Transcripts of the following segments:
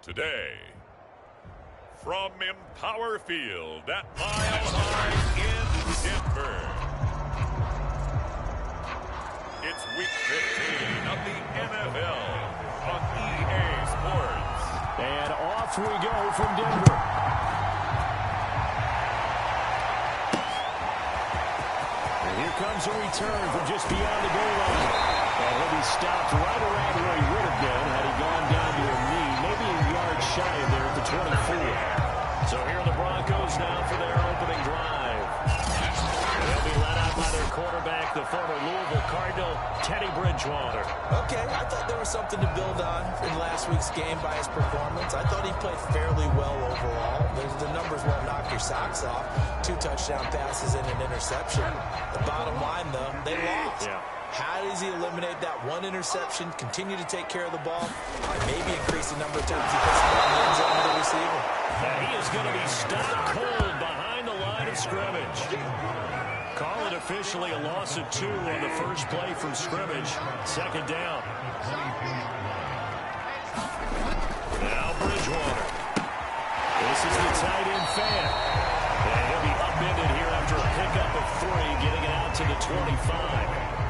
Today, from Empower Field at Mile High in Denver, it's Week 15 of the NFL on EA Sports. And off we go from Denver. And here comes a return from just beyond the goal line. And he'll be stopped right around where he would have been had he gone down to a knee, maybe a yard shy of there at the 24. So here are the Broncos now for their opening drive. They'll be led out by their quarterback, the former Louisville Cardinal, Teddy Bridgewater. Okay, I thought there was something to build on in last week's game by his performance. I thought he played fairly well overall. The numbers won't knock your socks off. 2 touchdown passes and an interception. The bottom line, though, they lost. Yeah. How does he eliminate that one interception, continue to take care of the ball, and maybe increase the number of times he puts the ball in the end zone with the receiver? And he is going to be stopped cold behind the line of scrimmage. Call it officially a loss of 2 on the first play from scrimmage. Second down. Now Bridgewater. This is the tight end fan. And he'll be upended here after a pickup of 3, getting it out to the 25.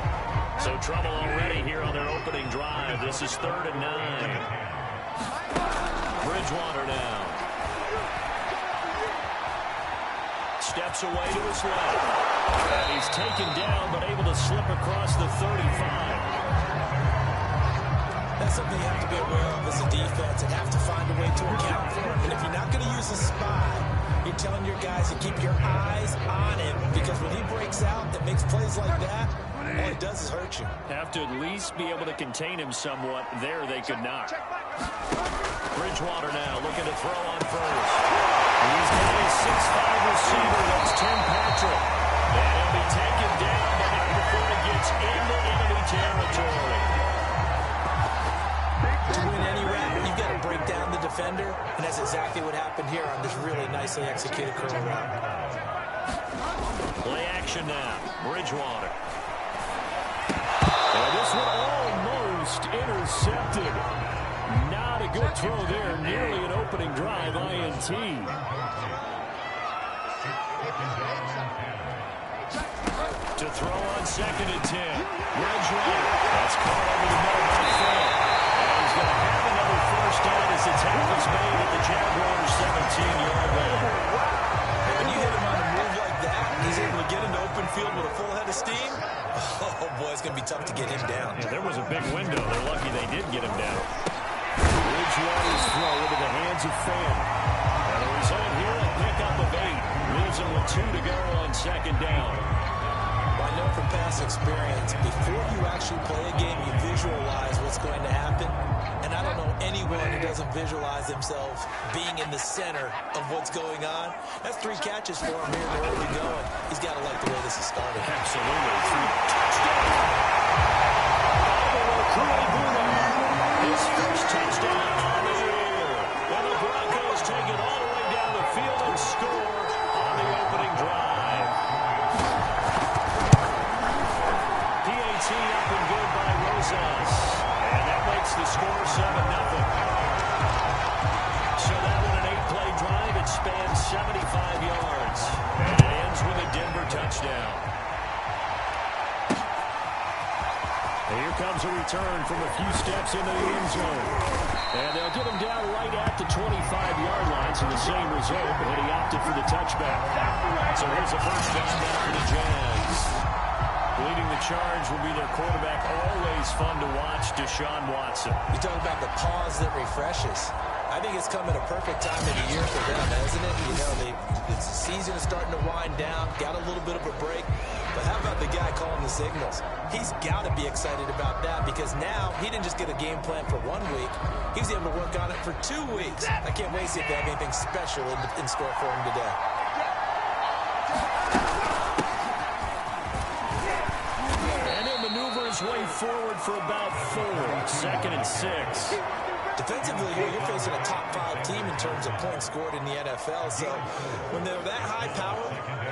So trouble already here on their opening drive. This is 3rd and 9. Bridgewater now. Steps away to his left. And he's taken down, but able to slip across the 35. That's something you have to be aware of as a defense and have to find a way to account for it. And if you're not going to use a spy, you're telling your guys to keep your eyes on him, because when he breaks out that makes plays like that, all it does is hurt you. Have to at least be able to contain him somewhat. There they could not. Bridgewater now looking to throw on first. And he's got a 6'5" receiver. That's Tim Patrick. And he'll be taken down, but not before he gets into enemy territory. To win any route, you've got to break down the defender, and that's exactly what happened here on this really nicely executed curl route. Play action now. Bridgewater. And this one almost intercepted. Not a good throw there. Nearly an opening drive INT. To throw on 2nd and 10. Bridgewater. That's caught over the middle by Fant. And he's going to have another first down as the tackle's made at the Jaguars' 17-yard line. When you hit him on a move like that, he's able to get into open field with a full head of steam. Oh, boy, it's going to be tough to get him down. Yeah, there was a big window. They're lucky they did get him down. Bridgewater's throw into the hands of Fant. And the result here, a pickup of 8. Leaves him with 2 to go on 2nd down. I know from past experience, before you actually play a game, you visualize what's going to happen. And I don't know anyone who doesn't visualize themselves being in the center of what's going on. That's 3 catches for him here in the early going. He's got to like the way this is started. Absolutely. 3 touchdowns. His first touchdown on the year. And the Broncos take it all the way down the field and score on the opening drive. PAT up and good by Rosas. And that makes the score 7-0. So that one an 8-play drive. It spans 75 yards. And it ends with a Denver touchdown. Here comes a return from a few steps into the end zone. And they'll get him down right at the 25-yard line, so the same result, but he opted for the touchback. So here's a first down now for the Jags. Leading the charge will be their quarterback. Always fun to watch, Deshaun Watson. You talk about the pause that refreshes. I think it's come at a perfect time of the year for them, isn't it? You know, the season is starting to wind down, got a little bit of a break. But how about the guy calling the signals? He's got to be excited about that, because now he didn't just get a game plan for 1 week. He was able to work on it for 2 weeks. I can't wait to see if they have anything special in store for him today. And he'll maneuver his way forward for about 4. 2nd and 6. Defensively here, you're facing a top 5 team in terms of points scored in the NFL. So when they're that high power,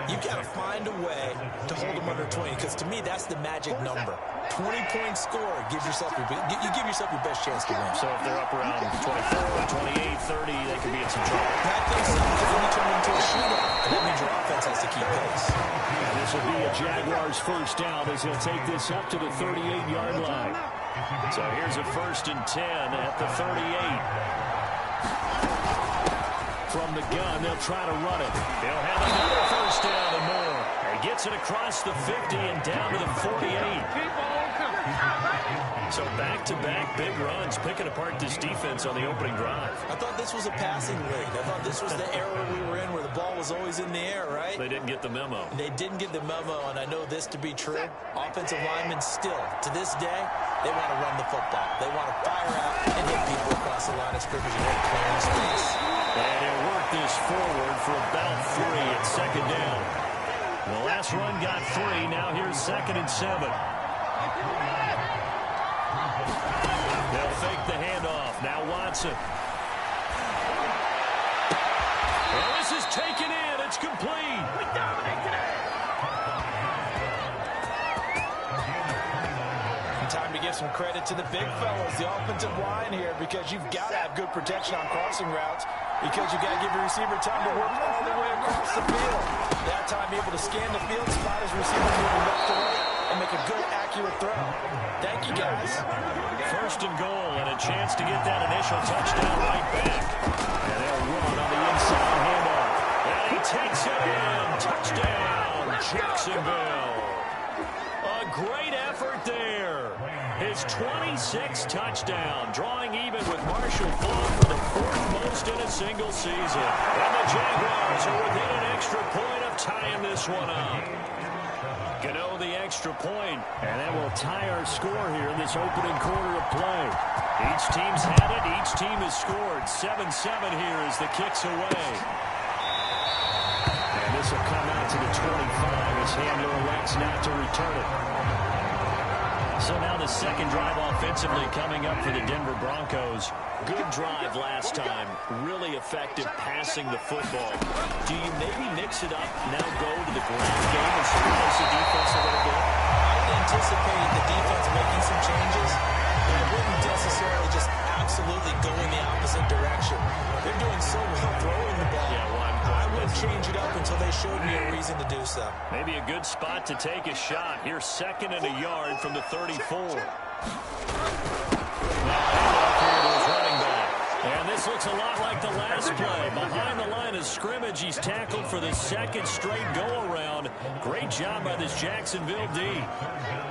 you've got to find a way to hold them under 20. Because to me, that's the magic number. 20-point score gives yourself you give yourself your best chance to win. So if they're up around 24, 28, 30, they could be in some trouble. I think so, because then you turn into a shootout, and that means your offense has to keep pace. And this will be a Jaguars first down as he'll take this up to the 38-yard line. So here's a 1st and 10 at the 38. From the gun, they'll try to run it. They'll have another 1st down and more. He gets it across the 50 and down to the 48. So back-to-back big runs, picking apart this defense on the opening drive. I thought this was a passing league. I thought this was the era we were in where the ball was always in the air, right? They didn't get the memo. They didn't get the memo, and I know this to be true. Offensive linemen still, to this day, they want to run the football. They want to fire out and hit people across the line of scrimmage and hit clearing space. And he'll work this forward for about 3 at 2nd down. The last run got 3. Now here's 2nd and 7. They'll fake the handoff. Now Watson. Well, this is taken in. It's complete. We dominate today. Time to give some credit to the big fellas, the offensive line here, because you've got to have good protection on crossing routes, because you've got to give your receiver time to work all the way across the field. That time, be able to scan the field, spot his receiver moving left to right, and make a good, accurate throw. Thank you, guys. 1st and goal, and a chance to get that initial touchdown right back. And they'll run on the inside handoff. And he takes it in. Touchdown, Jacksonville. A great effort there. His 26th touchdown, drawing even with Marshall Faulk for the 4th most in a single season. And the Jaguars are within an extra point of tying this one up. Gano the extra point, and that will tie our score here in this opening quarter of play. Each team's had it. Each team has scored. 7-7 here as the kick's away. And this will come out to the 25 as Hamler elects not to return it. So now the 2nd drive offensively coming up for the Denver Broncos. Good drive last time. Really effective passing the football. Do you maybe mix it up, now go to the ground game and surprise the defense a little bit? I would anticipate the defense making some changes, but I wouldn't necessarily just absolutely go in the opposite direction. They're doing so well throwing the ball. Yeah, well, I wouldn't change it up until they showed me a reason to do so. Maybe a good spot to take a shot. Here's 2nd and a yard from the 34. And this looks a lot like the last play. Behind the line of scrimmage, he's tackled for the 2nd straight go-around. Great job by this Jacksonville D.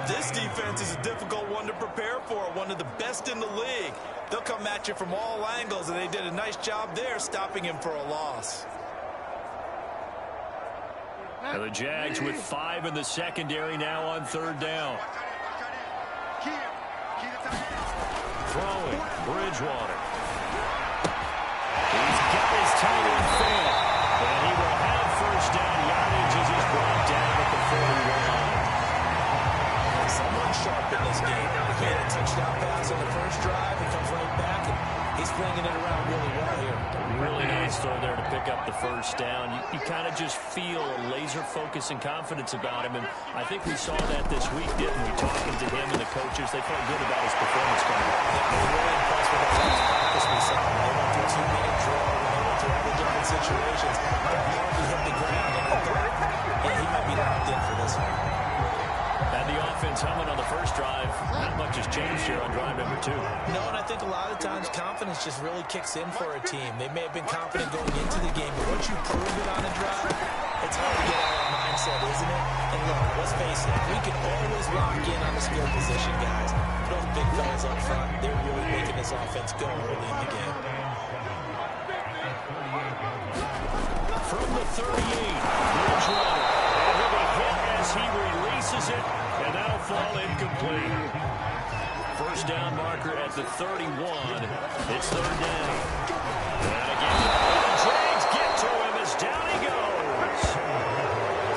This defense is a difficult one to prepare for, one of the best in the league. They'll come at you from all angles, and they did a nice job there stopping him for a loss. And the Jags with 5 in the secondary now on 3rd down. Throwing, Bridgewater. He's got his tight end fan. And he will have 1st down yardage as he's brought down at the 41. Someone sharp in this game. He had a touchdown pass on the 1st drive. He comes right back, and he's flinging it around really well here. Really nice throw there to pick up the 1st down. You kind of just feel a laser focus and confidence about him, and I think we saw that this week, didn't we? Talking to him and the coaches, they felt good about his performance coming up. I was really impressed with that last practice we saw. They went through 2-minute drill, and they went through all the different situations. That hardly hit the ground, and I thought, yeah, he might be locked in for this one. And the offense humming on the 1st drive. Not much has changed here on drive number 2. No, and I think a lot of times confidence just really kicks in for a team. They may have been confident going into the game, but once you prove it on a drive, it's hard to get out of that mindset, isn't it? And look, let's face it, we can always lock in on the skill position, guys. But those big fellas up front, they're really making this offense go early in the game. From the 38, Bridgewater. And he'll be hit as he releases it, and that'll fall incomplete. 1st down marker at the 31. It's 3rd down. And again, the Jags get to him as down he goes.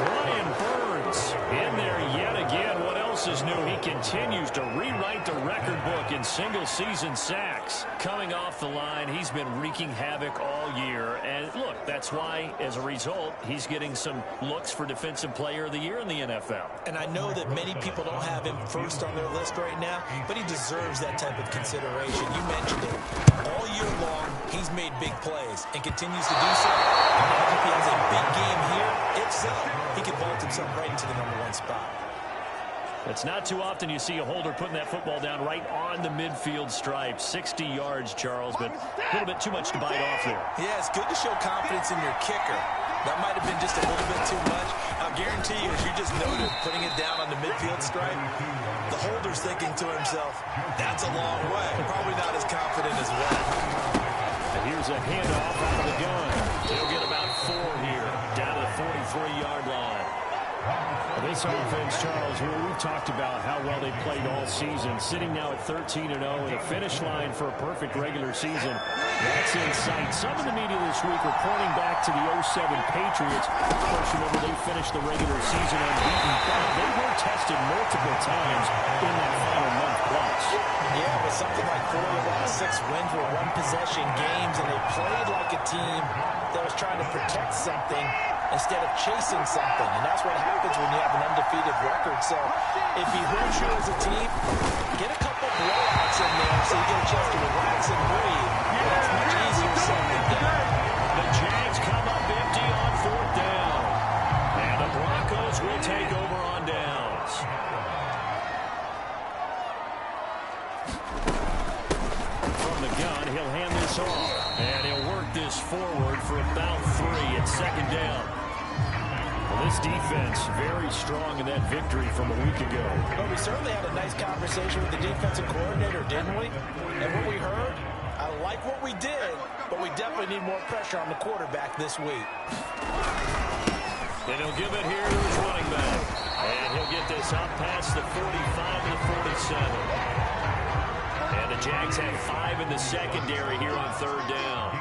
Brian Burns in there yet again. What else is new? He continues to rewrite the record book in single-season sacks. Coming off the line, he's been wreaking havoc all year. And look, that's why, as a result, he's getting some looks for Defensive Player of the Year in the NFL. And I know that many people don't have him first on their list right now, but he deserves that type of consideration. You mentioned it. All year long, he's made big plays and continues to do so. And if he has a big game here, if so, he can vault himself right into the #1 spot. It's not too often you see a holder putting that football down right on the midfield stripe. 60 yards, Charles, but a little bit too much to bite off there. Yeah, it's good to show confidence in your kicker. That might have been just a little bit too much. I'll guarantee you, as you just noted, putting it down on the midfield stripe, the holder's thinking to himself, that's a long way. Probably not as confident as well. And here's a handoff out of the gun. He'll get about 4 here, down to the 43-yard line. This offense, Charles, we've talked about how well they played all season, sitting now at 13-0 and a finish line for a perfect regular season. That's in sight. Some in the media this week are pointing back to the 07 Patriots. Of course, remember, they finished the regular season unbeaten, but they were tested multiple times in that final month plus. Yeah, but something like 4 of the last 6 wins were one-possession games, and they played like a team that was trying to protect something instead of chasing something. And that's what happens when you have an undefeated record. So if he hurts you as a team, get a couple blowouts in there so you get a chance to relax and breathe. That's much easier said than done. The Jags come up empty on 4th down. And the Broncos will take over on downs. From the gun, he'll hand this off. And he'll work this forward for about 3 at 2nd down. Well, this defense very strong in that victory from a week ago. But we certainly had a nice conversation with the defensive coordinator, didn't we? And what we heard, I like what we did, but we definitely need more pressure on the quarterback this week. And he'll give it here to his running back. And he'll get this up past the 45 to the 47. And the Jags have 5 in the secondary here on 3rd down.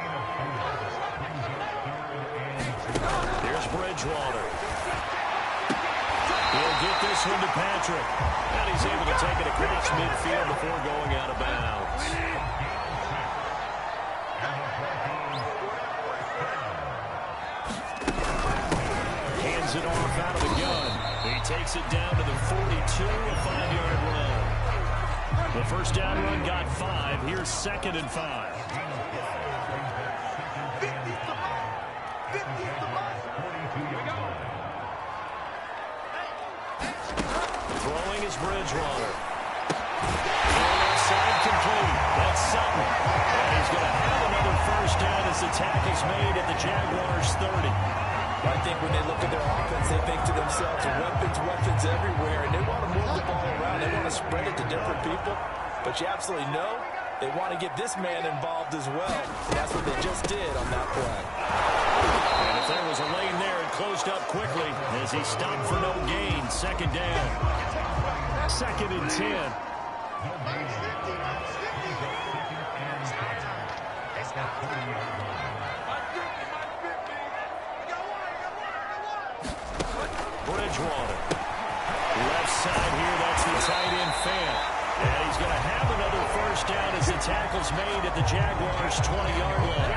Here's Bridgewater. He'll get this one to Patrick. And he's able to take it across midfield before going out of bounds. Hands it off out of the gun. He takes it down to the 42, a 5-yard run. The first down run got 5. Here's 2nd and 5. Throwing is Bridgewater. Side complete. That's Sutton. And he's going to have another first down as the tackle's made at the Jaguars' 30. I think when they look at their offense, they think to themselves, weapons everywhere, and they want to move the ball around. They want to spread it to different people. But you absolutely know they want to get this man involved as well. And that's what they just did on that play. And if there was a lane there, it closed up quickly as he stopped for no gain. 2nd down. 2nd and 10. Bridgewater. Left side here, that's the tight end Fant. And he's going to have another first down as the tackle's made at the Jaguars' 20-yard line.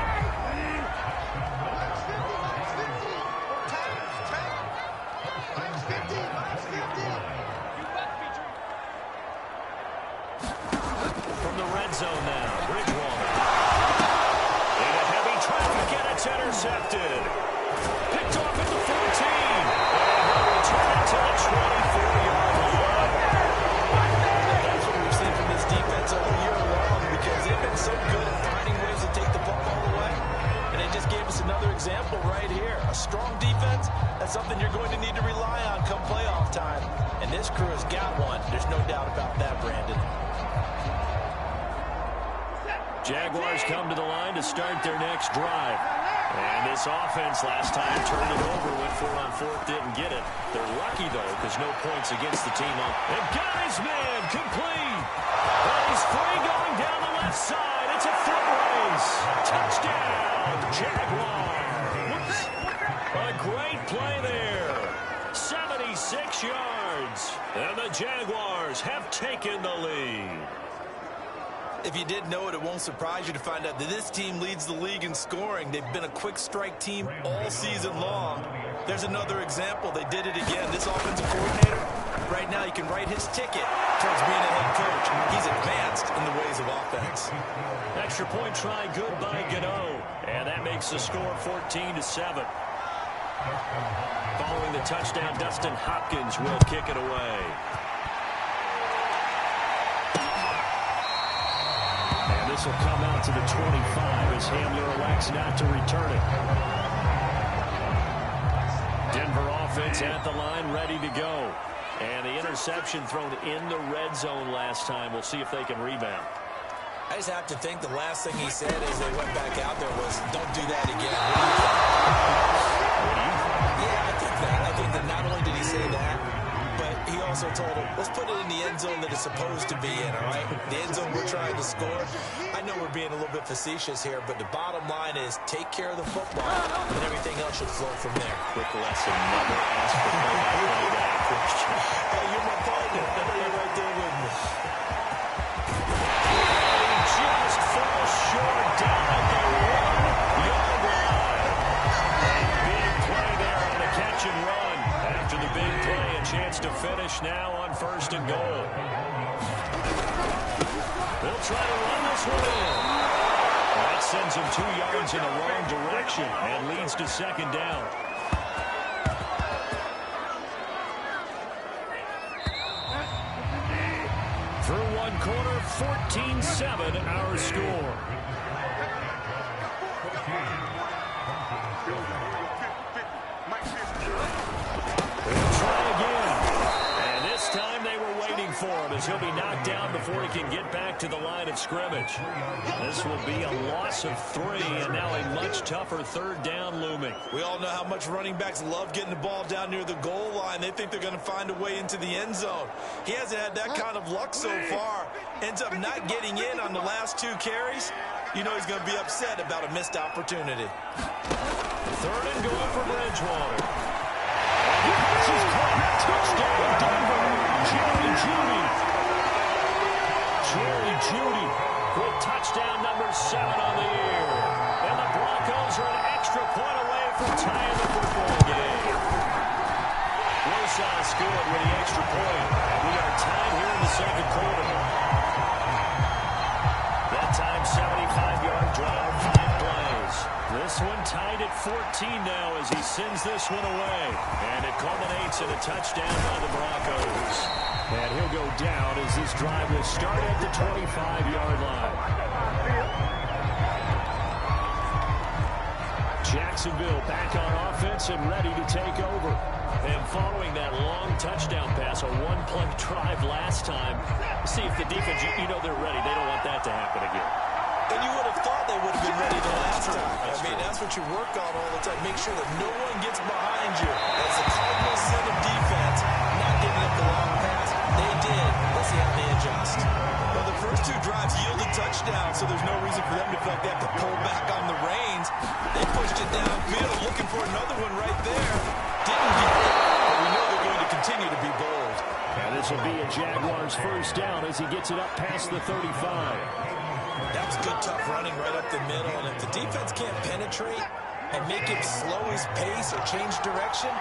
From the red zone now, Bridgewater. Into heavy traffic, and it's intercepted. Picked off at the 14. And he'll return it to the 24-yard line. That's what we've seen from this defense all year long, because they've been so good at finding ways to take the football away. And they just gave us another example right here. A strong defense, that's something you're going to need to rely on come playoff time. And this crew has got one. There's no doubt about that, Brandon. Jaguars come to the line to start their next drive. And this offense last time turned it over, went for it on 4th, didn't get it. They're lucky, though, because no points against the team on. And got his man, complete. And he's free going down the left side. It's a foot race. Touchdown, Jaguars. A great play there. 76 yards. And the Jaguars Jaguars have taken the lead. If you didn't know it, it won't surprise you to find out that this team leads the league in scoring. They've been a quick strike team all season long. There's another example. They did it again. This offensive coordinator, right now, you can write his ticket towards being a head coach. He's advanced in the ways of offense. Extra point try, good by Gano. And that makes the score 14-7. Following the touchdown, Dustin Hopkins will kick it away. And this will come out to the 25 as Hamler elects not to return it. Denver offense at the line, ready to go. And the interception thrown in the red zone last time. We'll see if they can rebound. I just have to think the last thing he said as they went back out there was, don't do that again. What do you think? Yeah, I think that. I think that not only did he say that, but he also told him, let's put it in the end zone that it's supposed to be in, all right? The end zone we're trying to score. I know we're being a little bit facetious here, but the bottom line is take care of the football, and everything else should flow from there. Quick lesson, never ask for play-by-play guy, Christian. Hey, you're my partner. I know you're right there with me. Just falls short down at the 1-yard line. Big play there on the catch and run. After the big play, a chance to finish now on 1st and goal. They'll try to run this one in. That sends him 2 yards in the wrong direction and leads to 2nd down. Through 1 quarter, 14-7 our score. They'll try again. And this time they were waiting for him as he'll be knocked down before he can get back to the line of scrimmage. This will be a loss of 3 and now a much tougher 3rd down looming. We all know how much running backs love getting the ball down near the goal line. They think they're going to find a way into the end zone. He hasn't had that kind of luck so far. Ends up not getting in on the last 2 carries. You know he's going to be upset about a missed opportunity. 3rd and goal for Bridgewater. And the pass is caught. Touchdown, Denver. Jerry Jeudy. Jerry Jeudy with touchdown number 7 on the year. And the Broncos are an extra point away from tying the football game. Wilson scored with the extra point. And we are tied here in the 2nd quarter. That time, 75-yard drive, 5 plays. This one tied at 14 now as he sends this one away. And it culminates in a touchdown by the Broncos. And he'll go down as this drive will start at the 25-yard line. Jacksonville back on offense and ready to take over. And following that long touchdown pass, a 1-play drive last time, see if the defense, you know they're ready. They don't want that to happen again. And you would have thought they would have been ready the last time. I mean, that's what you work on all the time. Make sure that no one gets behind you. That's the Cardinals set of defense, not giving up the long pass. They did. Let's see how they adjust. Well, the first 2 drives yielded touchdowns, so there's no reason for them to feel like they have to pull back on the reins. They pushed it downfield, looking for another one right there. Didn't get it, but we know they're going to continue to be bold. And this will be a Jaguars 1st down as he gets it up past the 35. That was good, tough running right up the middle. And if the defense can't penetrate and make him slow his pace or change direction,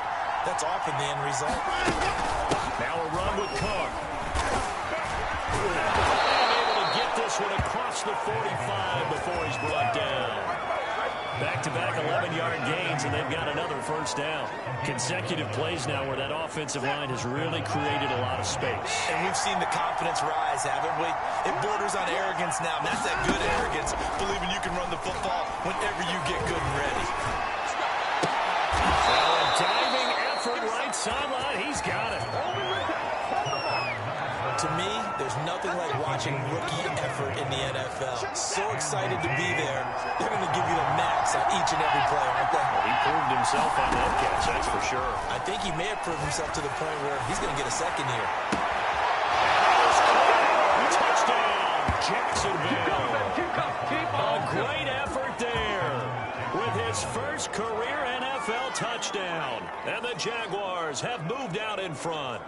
that's often the end result. Now a run with Carr. Able to get this one across the 45 before he's brought down. Back-to-back 11-yard gains, and they've got another 1st down. Consecutive plays now where that offensive line has really created a lot of space. And we've seen the confidence rise, haven't we? It borders on arrogance now, and that's that good arrogance, believing you can run the football whenever you get good and ready. Well, a diving effort right sideline. He's got it. To me, there's nothing like watching rookie effort in the NFL. So excited to be there. They're going to give you the max on each and every play, aren't they? Well, he proved himself on that catch, that's for sure. I think he may have proved himself to the point where he's going to get a second here. Touchdown, Jacksonville. A great effort there with his first career NFL touchdown. And the Jaguars have moved out in front.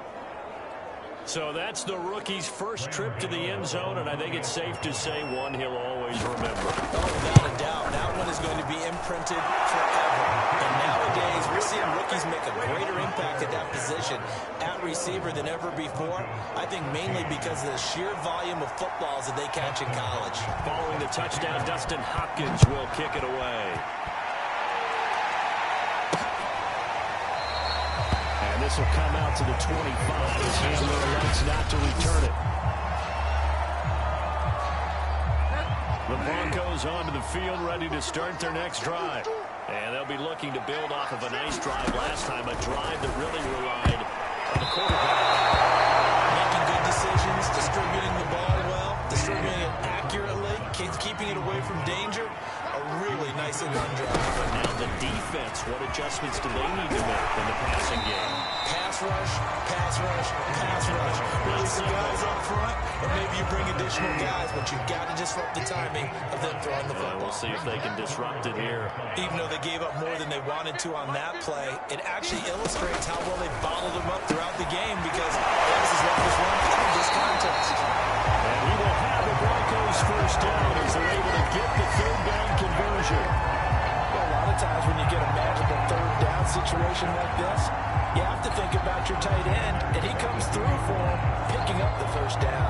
So that's the rookie's first trip to the end zone, and I think it's safe to say one he'll always remember. Oh, without a doubt. That one is going to be imprinted forever. And nowadays, we're seeing rookies make a greater impact at that position at receiver than ever before. I think mainly because of the sheer volume of footballs that they catch in college. Following the touchdown, Dustin Hopkins will kick it away. And this will come out to the 25 as Hamler elects not to return it. The Broncos onto the field, ready to start their next drive. And they'll be looking to build off of a nice drive last time, a drive that really relied on the quarterback. Making good decisions, distributing the ball well, distributing it accurately, keeping it away from danger. A really nice and run drive. But now the defense, what adjustments do they need to make in the passing game? Pass rush, pass rush, pass rush. Release the guys up front, or maybe you bring additional guys, but you've got to disrupt the timing of them throwing the football. We'll see if they can disrupt it here. Even though they gave up more than they wanted to on that play, it actually illustrates how well they bottled them up throughout the game, because that was his roughest run in this contest. And we will have the Broncos first down as they're able to get the third down conversion. Well, a lot of times when you get a magical third down situation like this, you have to think about your tight end, and he comes through for him, picking up the first down.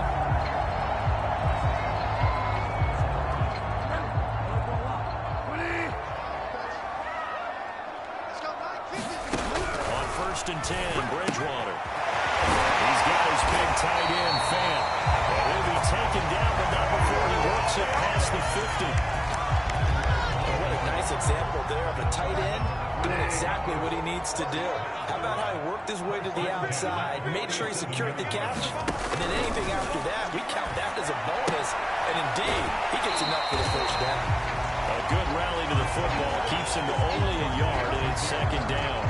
On 1st and 10, Bridgewater. He's got his big tight end, Fant. And he'll be taken down, but not before he works it past the 50. What a nice example there of a tight end doing exactly what he needs to do. How about how he worked his way to the outside, made sure he secured the catch, and then anything after that, we count that as a bonus. And indeed, he gets enough for the first down. A good rally to the football keeps him to only a yard, and it's 2nd down.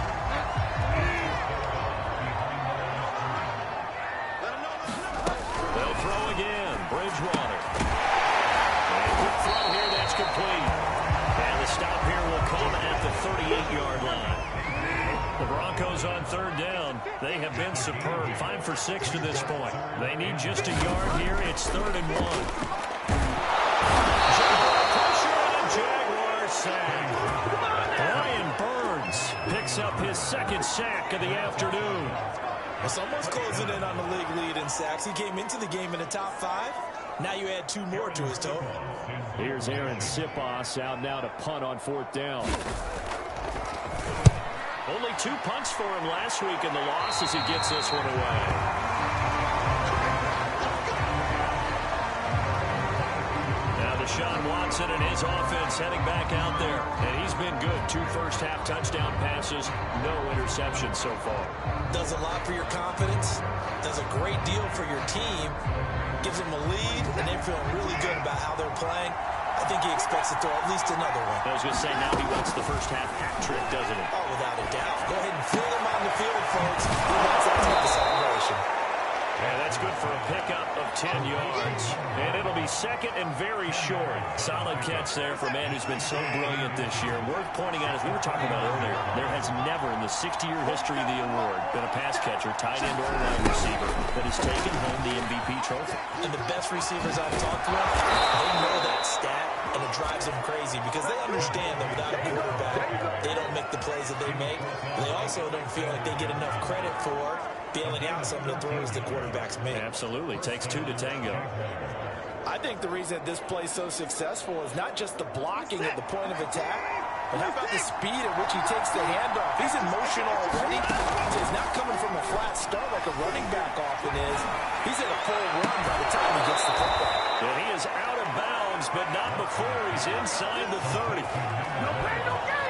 They'll throw again. Bridgewater. And a quick throw here, that's complete. And the stop here will come at the 38-yard line. The Broncos on 3rd down. They have been superb. 5 for 6 to this point. They need just a yard here. It's 3rd and 1. Pressure on Jaguar sack. Brian Burns picks up his 2nd sack of the afternoon. Well, someone's closing in on the league lead in sacks. He came into the game in the top 5. Now you add 2 more to his total. Here's Aaron Sipos out now to punt on 4th down. Only 2 punts for him last week in the loss as he gets this one away. Now Deshaun Watson and his offense heading back out there. And he's been good. 2 first-half touchdown passes, no interceptions so far. Does a lot for your confidence. Does a great deal for your team. Gives them a lead, and they're feeling really good about how they're playing. I think he expects to throw at least another one. I was going to say, now he wants the first-half hat trick, doesn't he? Oh, without a doubt. Go ahead and fill him on the field, folks. He wants that type of celebration. And that's good for a pickup of 10 yards. And it'll be 2nd and very short. Solid catch there for a man who's been so brilliant this year. Worth pointing out, as we were talking about earlier, there has never in the 60-year history of the award been a pass catcher, tight end, or wide receiver that has taken home the MVP trophy. And the best receivers I've talked with, they know that stat, and it drives them crazy because they understand that without a quarterback, they don't make the plays that they make. They also don't feel like they get enough credit for bailing out some of the throws the quarterbacks make. Absolutely. Takes 2 to tango. I think the reason that this play is so successful is not just the blocking at the point of attack, but how about the speed at which he takes the handoff? He's in motion already. He's not coming from a flat start like a running back often is. He's in a full run by the time he gets the football. And he is out of bounds, but not before he's inside the 30. No pain, no gain.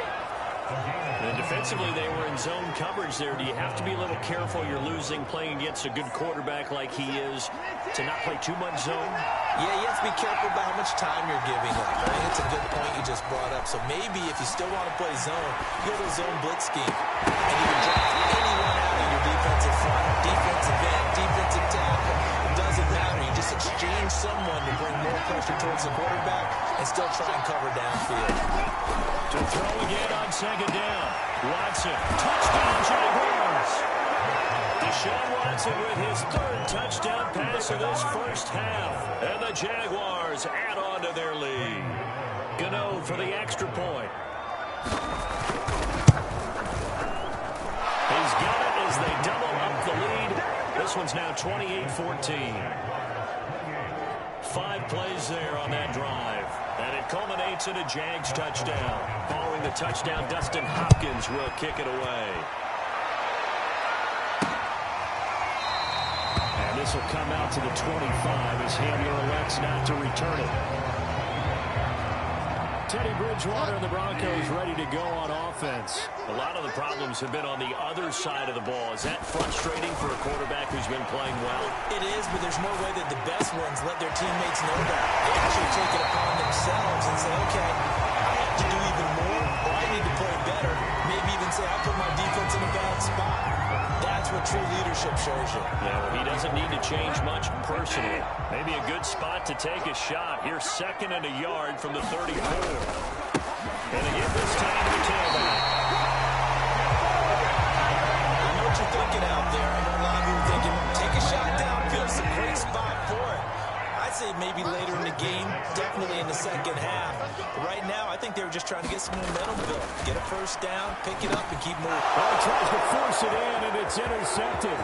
And defensively, they were in zone coverage there. Do you have to be a little careful you're losing playing against a good quarterback like he is to not play too much zone? Yeah, you have to be careful about how much time you're giving up. I think it's a good point you just brought up. So maybe if you still want to play zone, go to a zone blitz scheme. And you can draft anyone out of your defensive front, defensive end, defensive tackle. It doesn't matter. You just exchange someone to bring more pressure towards the quarterback and still try and cover downfield. To throw again on 2nd down. Watson. Touchdown, Jaguars. Deshaun Watson with his third touchdown pass of this first half. And the Jaguars add on to their lead. Gano for the extra point. He's got it as they double up the lead. This one's now 28-14. 5 plays there on that drive. And it culminates in a Jags touchdown. Following the touchdown, Dustin Hopkins will kick it away. And this will come out to the 25 as Hamler elects not to return it. Teddy Bridgewater and the Broncos ready to go on offense. A lot of the problems have been on the other side of the ball. Is that frustrating for a quarterback who's been playing well? It is, but there's no way that the best ones let their teammates know that. They actually take it upon themselves and say, okay, I have to do even more, or I need to play better. Maybe even say, I put my defense in a bad spot. That's what true leadership shows you. Yeah, well, he doesn't need to change much personally. Maybe a good spot to take a shot. Here's 2nd and a yard from the 34. And again this time to the tailback. I know what you're thinking out there. I know a lot of you are thinking, take a shot downfield. It's a great spot for it. I'd say maybe later in the game, definitely in the second half. But right now, I think they were just trying to get some momentum built. Get a first down, pick it up, and keep moving. Well, he tries to force it in, and it's intercepted.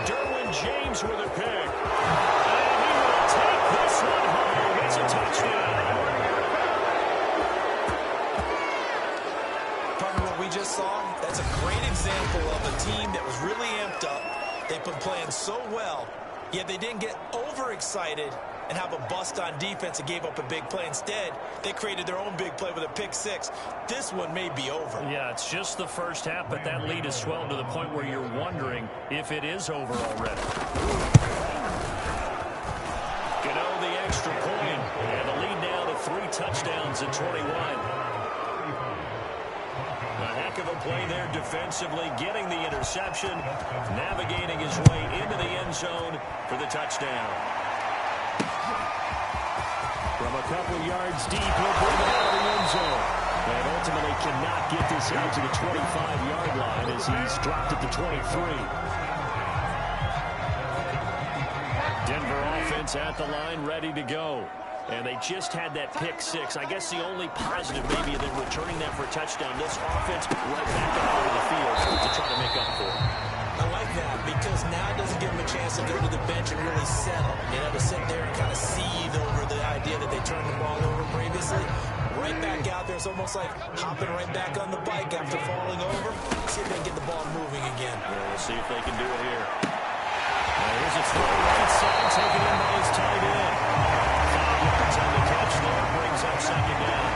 Derwin James with a pick. And he will take this one home. It's a touchdown. Partner, what we just saw, that's a great example of a team that was really amped up. They've been playing so well, yet they didn't get overexcited and have a bust on defense and gave up a big play. Instead, they created their own big play with a pick 6. This one may be over. Yeah, it's just the first half, but that lead has swelled to the point where you're wondering if it is over already. Gano the extra point, and the lead now to 3 touchdowns at 21. A heck of a play there defensively, getting the interception, navigating his way into the end zone for the touchdown. From a couple yards deep, he'll bring it out of the end zone. And ultimately cannot get this out to the 25-yard line as he's dropped at the 23. Denver offense at the line, ready to go. And they just had that pick 6. I guess the only positive maybe than returning that for a touchdown. This offense right back out onto the field to try to make up for it. I like that because now it doesn't give them a chance to go to the bench and really settle. You know, to sit there and kind of seethe over the idea that they turned the ball over previously. Right back out there. It's almost like hopping right back on the bike after falling over. See if they can get the ball moving again. Yeah, we'll see if they can do it here. Here's a throw right side, taken in by his tight end. 5 yards on the catch there, brings up 2nd down.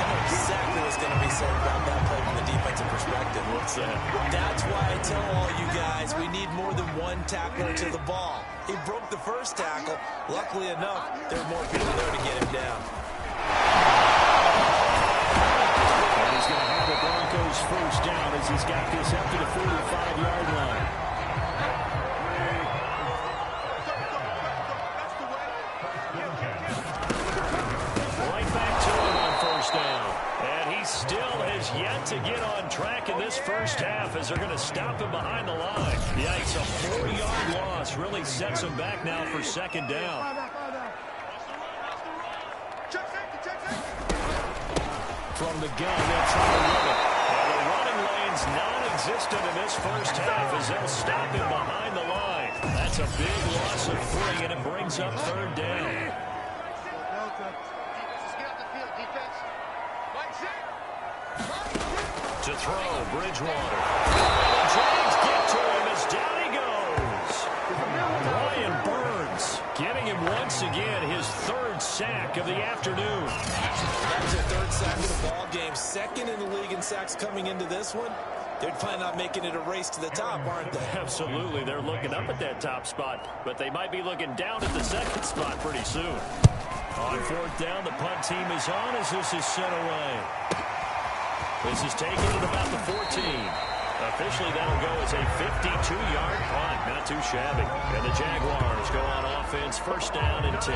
I know exactly what's going to be said about that play from the defensive perspective. What's that? That's why I tell all you guys we need more than one tackler to the ball. He broke the first tackle. Luckily enough, there were more people there to get him down. And he's going to have the Broncos first down as he's got this up to the 45-yard line. Still has yet to get on track in this first half as they're going to stop him behind the line. Yikes, a 4-yard loss really sets him back now for 2nd down. From the gun, they'll try to run it. And the running lane's non-existent in this first half as they'll stop him behind the line. That's a big loss of 3, and it brings up 3rd down. To throw, Bridgewater. And the Jags get to him as down he goes. Brian Burns getting him once again his 3rd sack of the afternoon. That was their 3rd sack of the ball game. 2nd in the league in sacks coming into this one. They're planning on making it a race to the top, aren't they? Absolutely. They're looking up at that top spot, but they might be looking down at the 2nd spot pretty soon. On 4th down, the punt team is on as this is sent away. This is taken at about the 14. Officially, that'll go as a 52-yard punt. Not too shabby. And the Jaguars go on offense, 1st down and 10.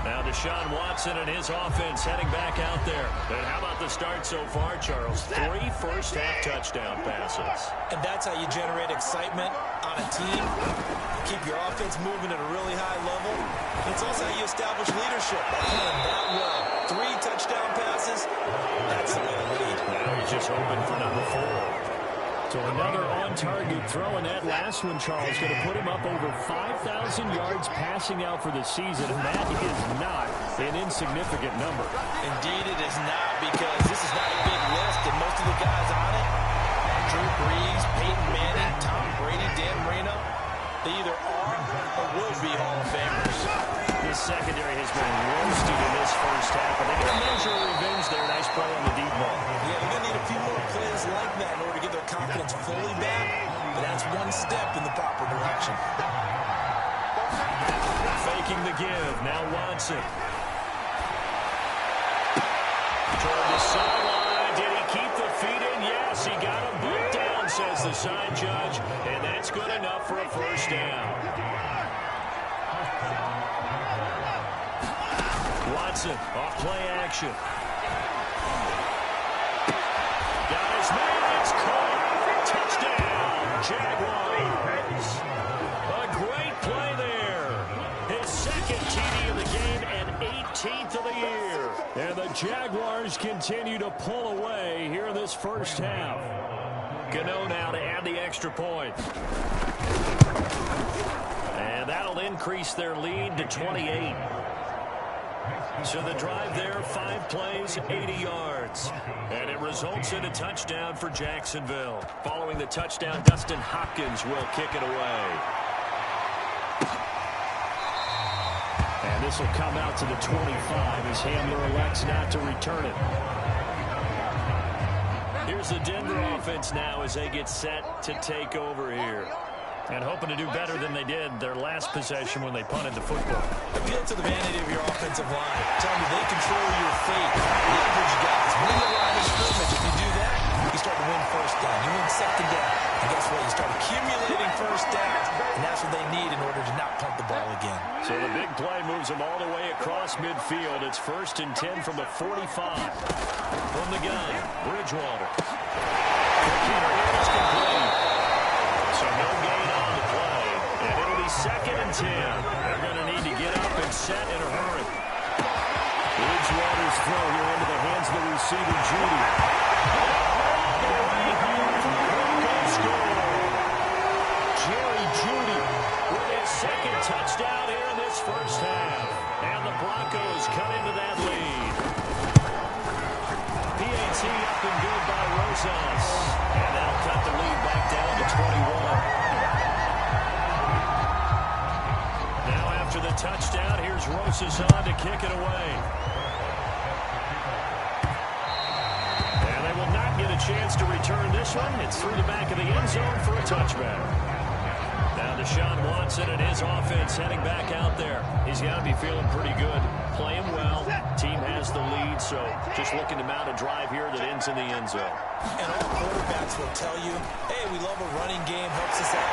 Now Deshaun Watson and his offense heading back out there. And how about the start so far, Charles? 3 first-half touchdown passes. And that's how you generate excitement on a team. Keep your offense moving at a really high level. It's also how you establish leadership by playing that well. 3 touchdown passes, that's the way to lead. Now he's just hoping for number 4. So another on-target throw, and that last one, Charles, going to put him up over 5,000 yards passing out for the season, and that is not an insignificant number. Indeed it is not, because this is not a big list, and most of the guys on it, Drew Brees, Peyton Manning, Tom Brady, Dan Marino, they either are or will be Hall of Famers. This secondary has been roasted in this first half, and they get a measure of revenge there. Nice play on the deep ball. Yeah, they're going to need a few more plays like that in order to get their confidence fully back, but that's one step in the proper direction. Faking the give. Now Watson. Toward the sideline. Did he keep the feet in? Yes, he got him boot down, says the side judge, and that's good enough for a first down. Watson off play action. Got his man. It's caught. Touchdown, Jaguars. A great play there. His second TD of the game and 18th of the year. And the Jaguars continue to pull away here in this first half. Gano now to add the extra point. And that'll increase their lead to 28. So the drive there, 5 plays, 80 yards. And it results in a touchdown for Jacksonville. Following the touchdown, Dustin Hopkins will kick it away. And this will come out to the 25 as Hamler elects not to return it. Here's the Denver offense now as they get set to take over here. And hoping to do better than they did their last possession when they punted the football. Appeal to the vanity of your offensive line. Tell me they control your fate. Leverage guys. Win the line of scrimmage. If you do that, you start to win first down. You win second down. And guess what? You start accumulating first downs. And that's what they need in order to not punt the ball again. So the big play moves them all the way across midfield. It's 1st and 10 from the 45. From the gun, Bridgewater. It's complete. So no gain on the play. And it'll be 2nd and 10. They're going to need to get up and set in a hurry. Bridgewater's throw here into the hands of the receiver, Judy. Jerry Judy with his 2nd touchdown here in this first half. And the Broncos cut into that lead. PAT up and good by Rosas. And that'll cut the lead back down to 21. Now after the touchdown, here's Rosas on to kick it away. And they will not get a chance to return this one. It's through the back of the end zone for a touchback. Now Deshaun Watson and his offense heading back out there. He's got to be feeling pretty good. Playing well. Team has the lead, so just looking to mount a drive here that ends in the end zone. And all quarterbacks will tell you, hey, we love a running game, helps us out.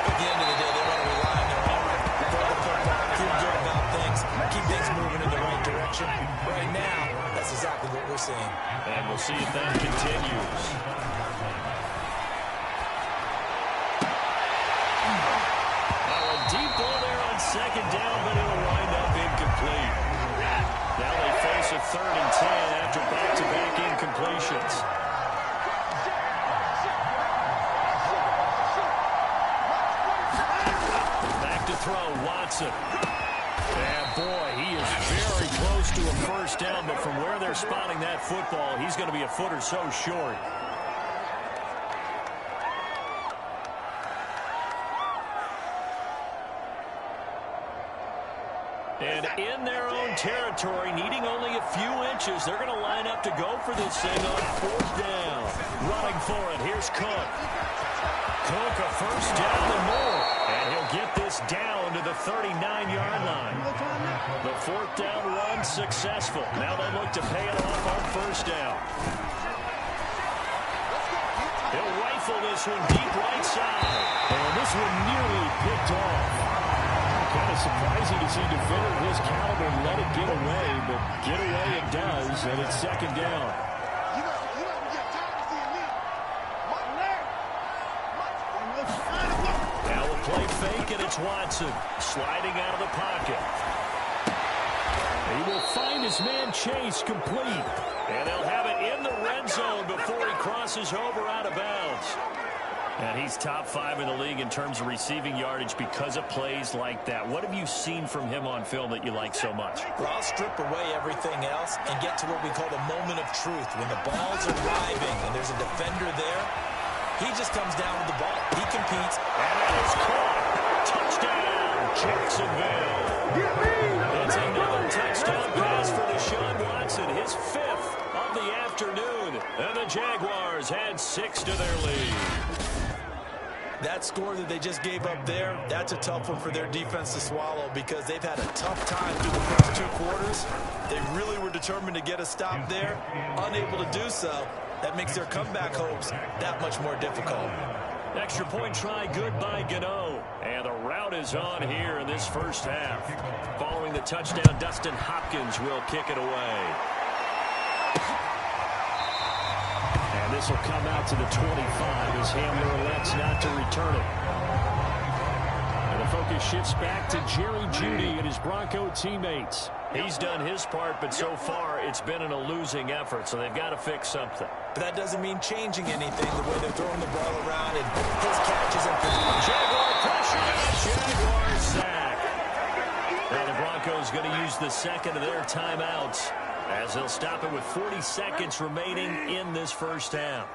But at the end of the day, they want to rely on their arm, throw the football, feel good about things, keep things moving in the right direction. Right now, that's exactly what we're seeing. And we'll see if that continues. Deep ball there on 2nd down, but it'll wind up incomplete. Now they face a 3rd and 10 after back-to-back incompletions. Back to throw, Watson. And boy, he is very close to a first down, but from where they're spotting that football, he's going to be a foot or so short. And in their own territory, needing only a few inches, they're going to line up to go for this thing on 4th down. Running for it, here's Cook. Cook, a first down and more. And he'll get this down to the 39-yard line. The 4th down run successful. Now they look to pay it off on 1st down. He'll rifle this one deep right side. And this one nearly picked off. Kind of surprising to see a defender of his caliber let it get away, but get away it does, and it's second down. Now a play fake, and it's Watson sliding out of the pocket. He will find his man Chase complete. And they'll have it in the red zone before he crosses over out of bounds. And he's top 5 in the league in terms of receiving yardage because of plays like that. What have you seen from him on film that you like so much? Well, I'll strip away everything else and get to what we call the moment of truth. When the ball's arriving and there's a defender there, he just comes down with the ball. He competes. And it is caught. Touchdown, Jacksonville. It's another touchdown pass for Deshaun Watson, his 5th of the afternoon. And the Jaguars add 6 to their lead. That score that they just gave up there, that's a tough one for their defense to swallow because they've had a tough time through the first 2 quarters. They really were determined to get a stop there, unable to do so. That makes their comeback hopes that much more difficult. Extra point try good by Gano. And the route is on here in this first half. Following the touchdown, Dustin Hopkins will kick it away. And this will come out to the 25 as Hamler elects not to return it. And the focus shifts back to Jerry Jeudy and his Bronco teammates. He's done his part, but so far it's been in a losing effort, so they've got to fix something. But that doesn't mean changing anything, the way they're throwing the ball around and his catches and position. Jaguar pressure, Jaguar sack. Now the Broncos going to use the second of their timeouts as they'll stop it with 40 seconds remaining in this first half.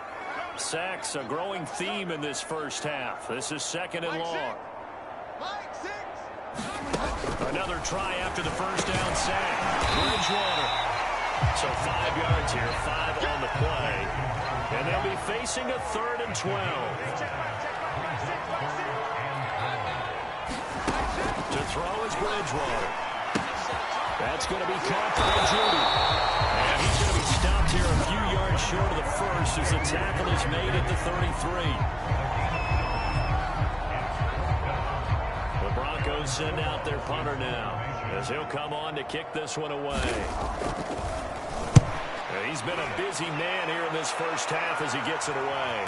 Sacks, a growing theme in this first half. This is second and long. Another try after the first down sack. Bridgewater. So 5 yards here, 5 on the play. And they'll be facing a 3rd and 12. To throw is Bridgewater. That's going to be caught by Jeudy. And he's going to be stopped here a few yards short of the first as the tackle is made at the 33. The Broncos send out their punter now as he'll come on to kick this one away. He's been a busy man here in this first half as he gets it away.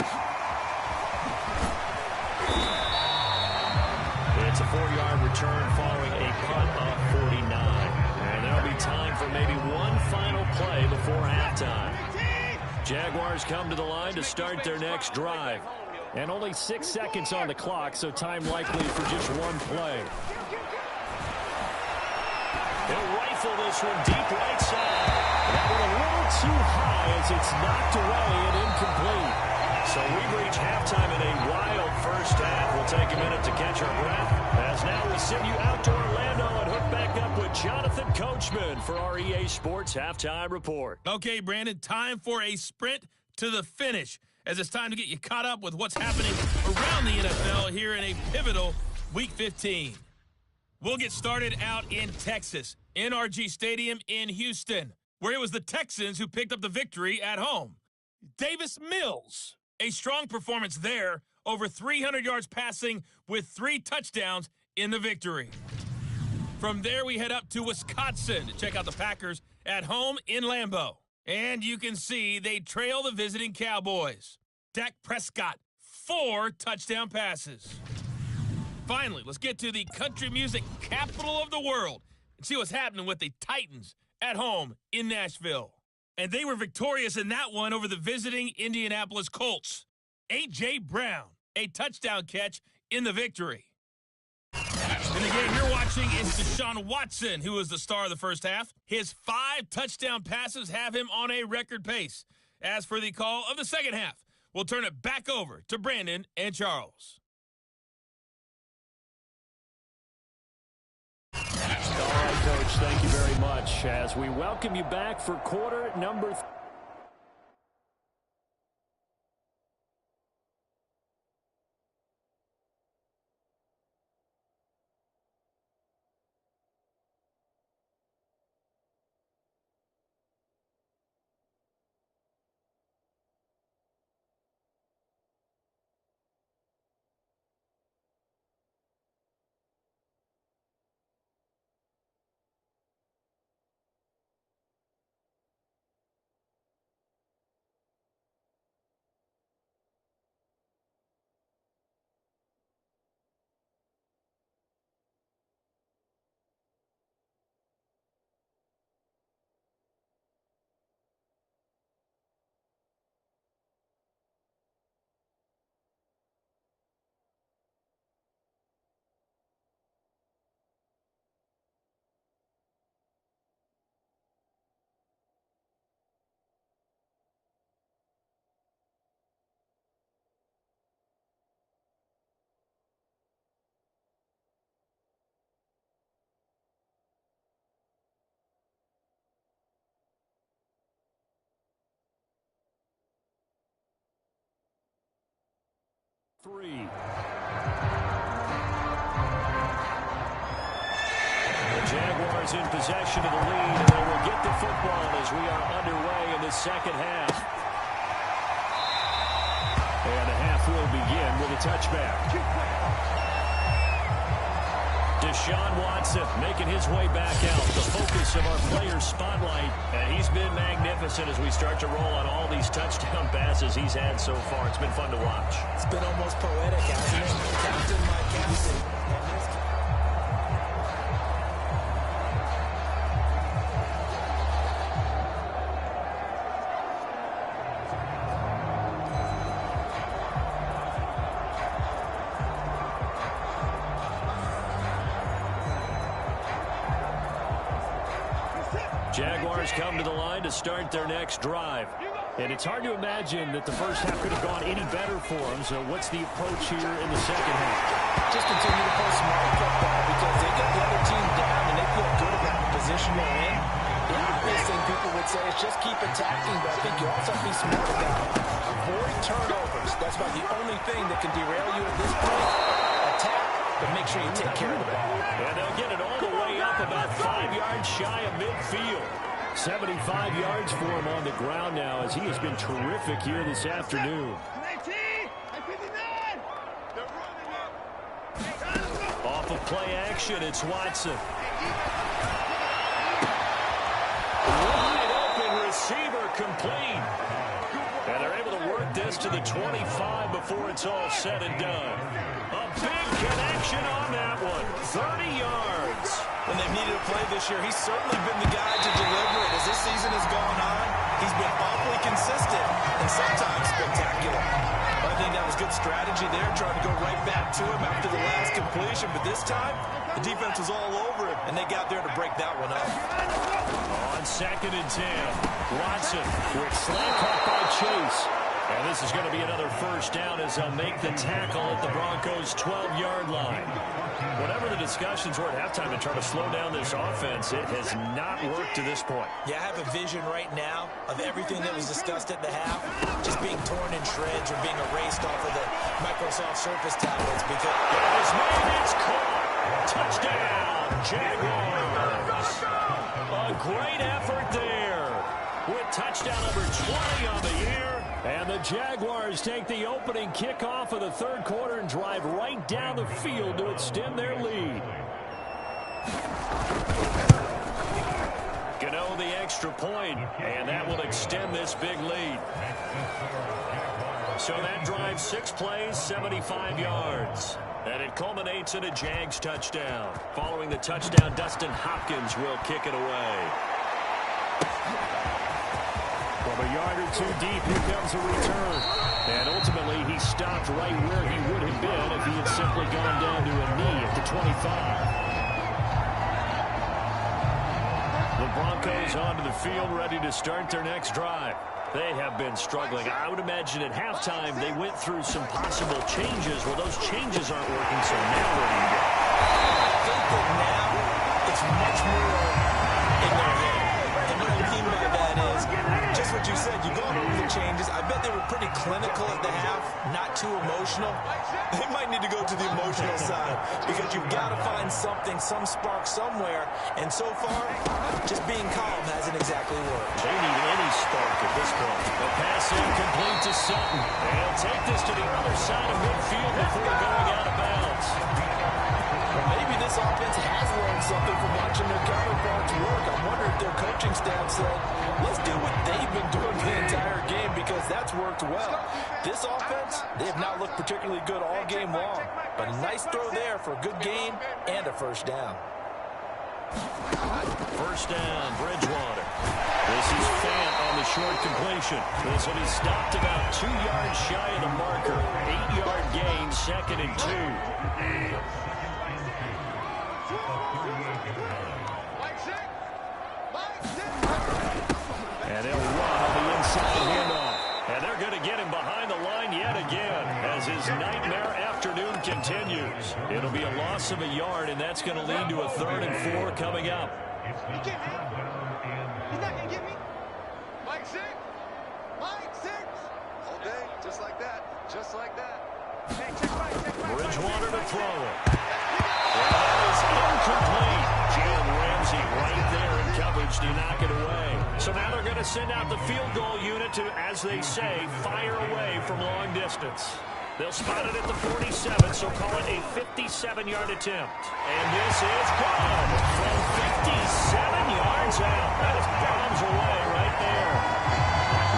It's a 4-yard return following a punt of 49. And there'll be time for maybe one final play before halftime. Jaguars come to the line to start their next drive. And only 6 seconds on the clock, so time likely for just one play. He'll rifle this one deep right side. That one a little too high as it's knocked away and incomplete. So we've reached halftime in a wild first half. We'll take a minute to catch our breath as now we send you out to Orlando and hook back up with Jonathan Coachman for our EA Sports Halftime Report. Okay, Brandon, time for a sprint to the finish, as it's time to get you caught up with what's happening around the NFL here in a pivotal Week 15. We'll get started out in Texas, NRG Stadium in Houston, where it was the Texans who picked up the victory at home. Davis Mills, a strong performance there, over 300 yards passing with 3 touchdowns in the victory. From there, we head up to Wisconsin to check out the Packers at home in Lambeau. And you can see they trail the visiting Cowboys. Dak Prescott, 4 touchdown passes. Finally, let's get to the country music capital of the world and see what's happening with the Titans at home in Nashville. And they were victorious in that one over the visiting Indianapolis Colts. A.J. Brown, a touchdown catch in the victory. In the game you're watching is Deshaun Watson, who was the star of the first half. His 5 touchdown passes have him on a record pace. As for the call of the second half, we'll turn it back over to Brandon and Charles. All right, Coach, thank you very much as we welcome you back for quarter number 3. 3. The Jaguars in possession of the lead, and they will get the football as we are underway in the second half. And the half will begin with a touchback. Deshaun Watson making his way back out, the focus of our player spotlight, and he's been magnificent as we start to roll on all these touchdown passes he's had so far. It's been fun to watch. It's been almost poetic, hasn't it? Captain, my captain. Jaguars come to the line to start their next drive. And it's hard to imagine that the first half could have gone any better for them. So what's the approach here in the second half? Just continue to play smart football because they get the other team down and they feel good about the position they're in. The obvious thing people would say is just keep attacking, but I think you also have to be smart about it. Avoid turnovers. That's about the only thing that can derail you at this point. Attack, but make sure you take care of the ball. And they'll get it all the way up about 5 yards shy of midfield. 75 yards for him on the ground now as he has been terrific here this afternoon. Off of play action, it's Watson. Wide open receiver complete. And they're able to work this to the 25 before it's all said and done. A big connection on that one. 30 yards. When they've needed a play this year, he's certainly been the guy to deliver it. As this season has gone on, he's been awfully consistent and sometimes spectacular. I think that was good strategy there, trying to go right back to him after the last completion. But this time, the defense was all over him, and they got there to break that one up. On 2nd and 10, Watson with slant caught by Chase. And this is going to be another first down as they'll make the tackle at the Broncos' 12-yard line. Whatever the discussions were at halftime to try to slow down this offense, it has not worked to this point. Yeah, I have a vision right now of everything that was discussed at the half just being torn in shreds or being erased off of the Microsoft Surface tablets because it's made, it's caught. Touchdown, Jaguars. A great effort there with touchdown number 20 on the year. And the Jaguars take the opening kickoff of the third quarter and drive right down the field to extend their lead. Gano the extra point, and that will extend this big lead. So that drives 6 plays, 75 yards. And it culminates in a Jags touchdown. Following the touchdown, Dustin Hopkins will kick it away. From a yard or two deep, here comes a return. And ultimately, he stopped right where he would have been if he had simply gone down to a knee at the 25. The Broncos onto the field, ready to start their next drive. They have been struggling. I would imagine at halftime, they went through some possible changes. Well, those changes aren't working, so now where do you go? I think that now it's much more in their head. And what I mean by that is, just what you said, you go over the changes. I bet they were pretty clinical at the half, not too emotional. They might need to go to the emotional side because you've got to find something, some spark somewhere. And so far, just being calm hasn't exactly worked. They need any spark at this point. The pass incomplete to Sutton. They'll take this to the other side of midfield before going out of bounds. Well, maybe this offense has learned something from watching their counterparts work. I wonder if their coaching staff said, let's do what they've been doing the entire game because that's worked well. This offense, they have not looked particularly good all game long. But a nice throw there for a good gain and a first down. First down, Bridgewater. This is Fant on the short completion. This one is stopped about 2 yards shy of the marker. 8-yard gain, 2nd and 2. And they'll run on the inside handoff. And they're going to get him behind the line yet again as his nightmare afternoon continues. It'll be a loss of a yard, and that's going to lead to a 3rd and 4 coming up. He's not going to get me. Mike 6. Mike 6. All day, just like that. Just like that. Bridgewater to throw it. That is incomplete. Jalen Ramsey right there in coverage to knock it away. So now they're going to send out the field goal unit to, as they say, fire away from long distance. They'll spot it at the 47, so call it a 57-yard attempt. And this is good from 57 yards out. That is bombs away right there.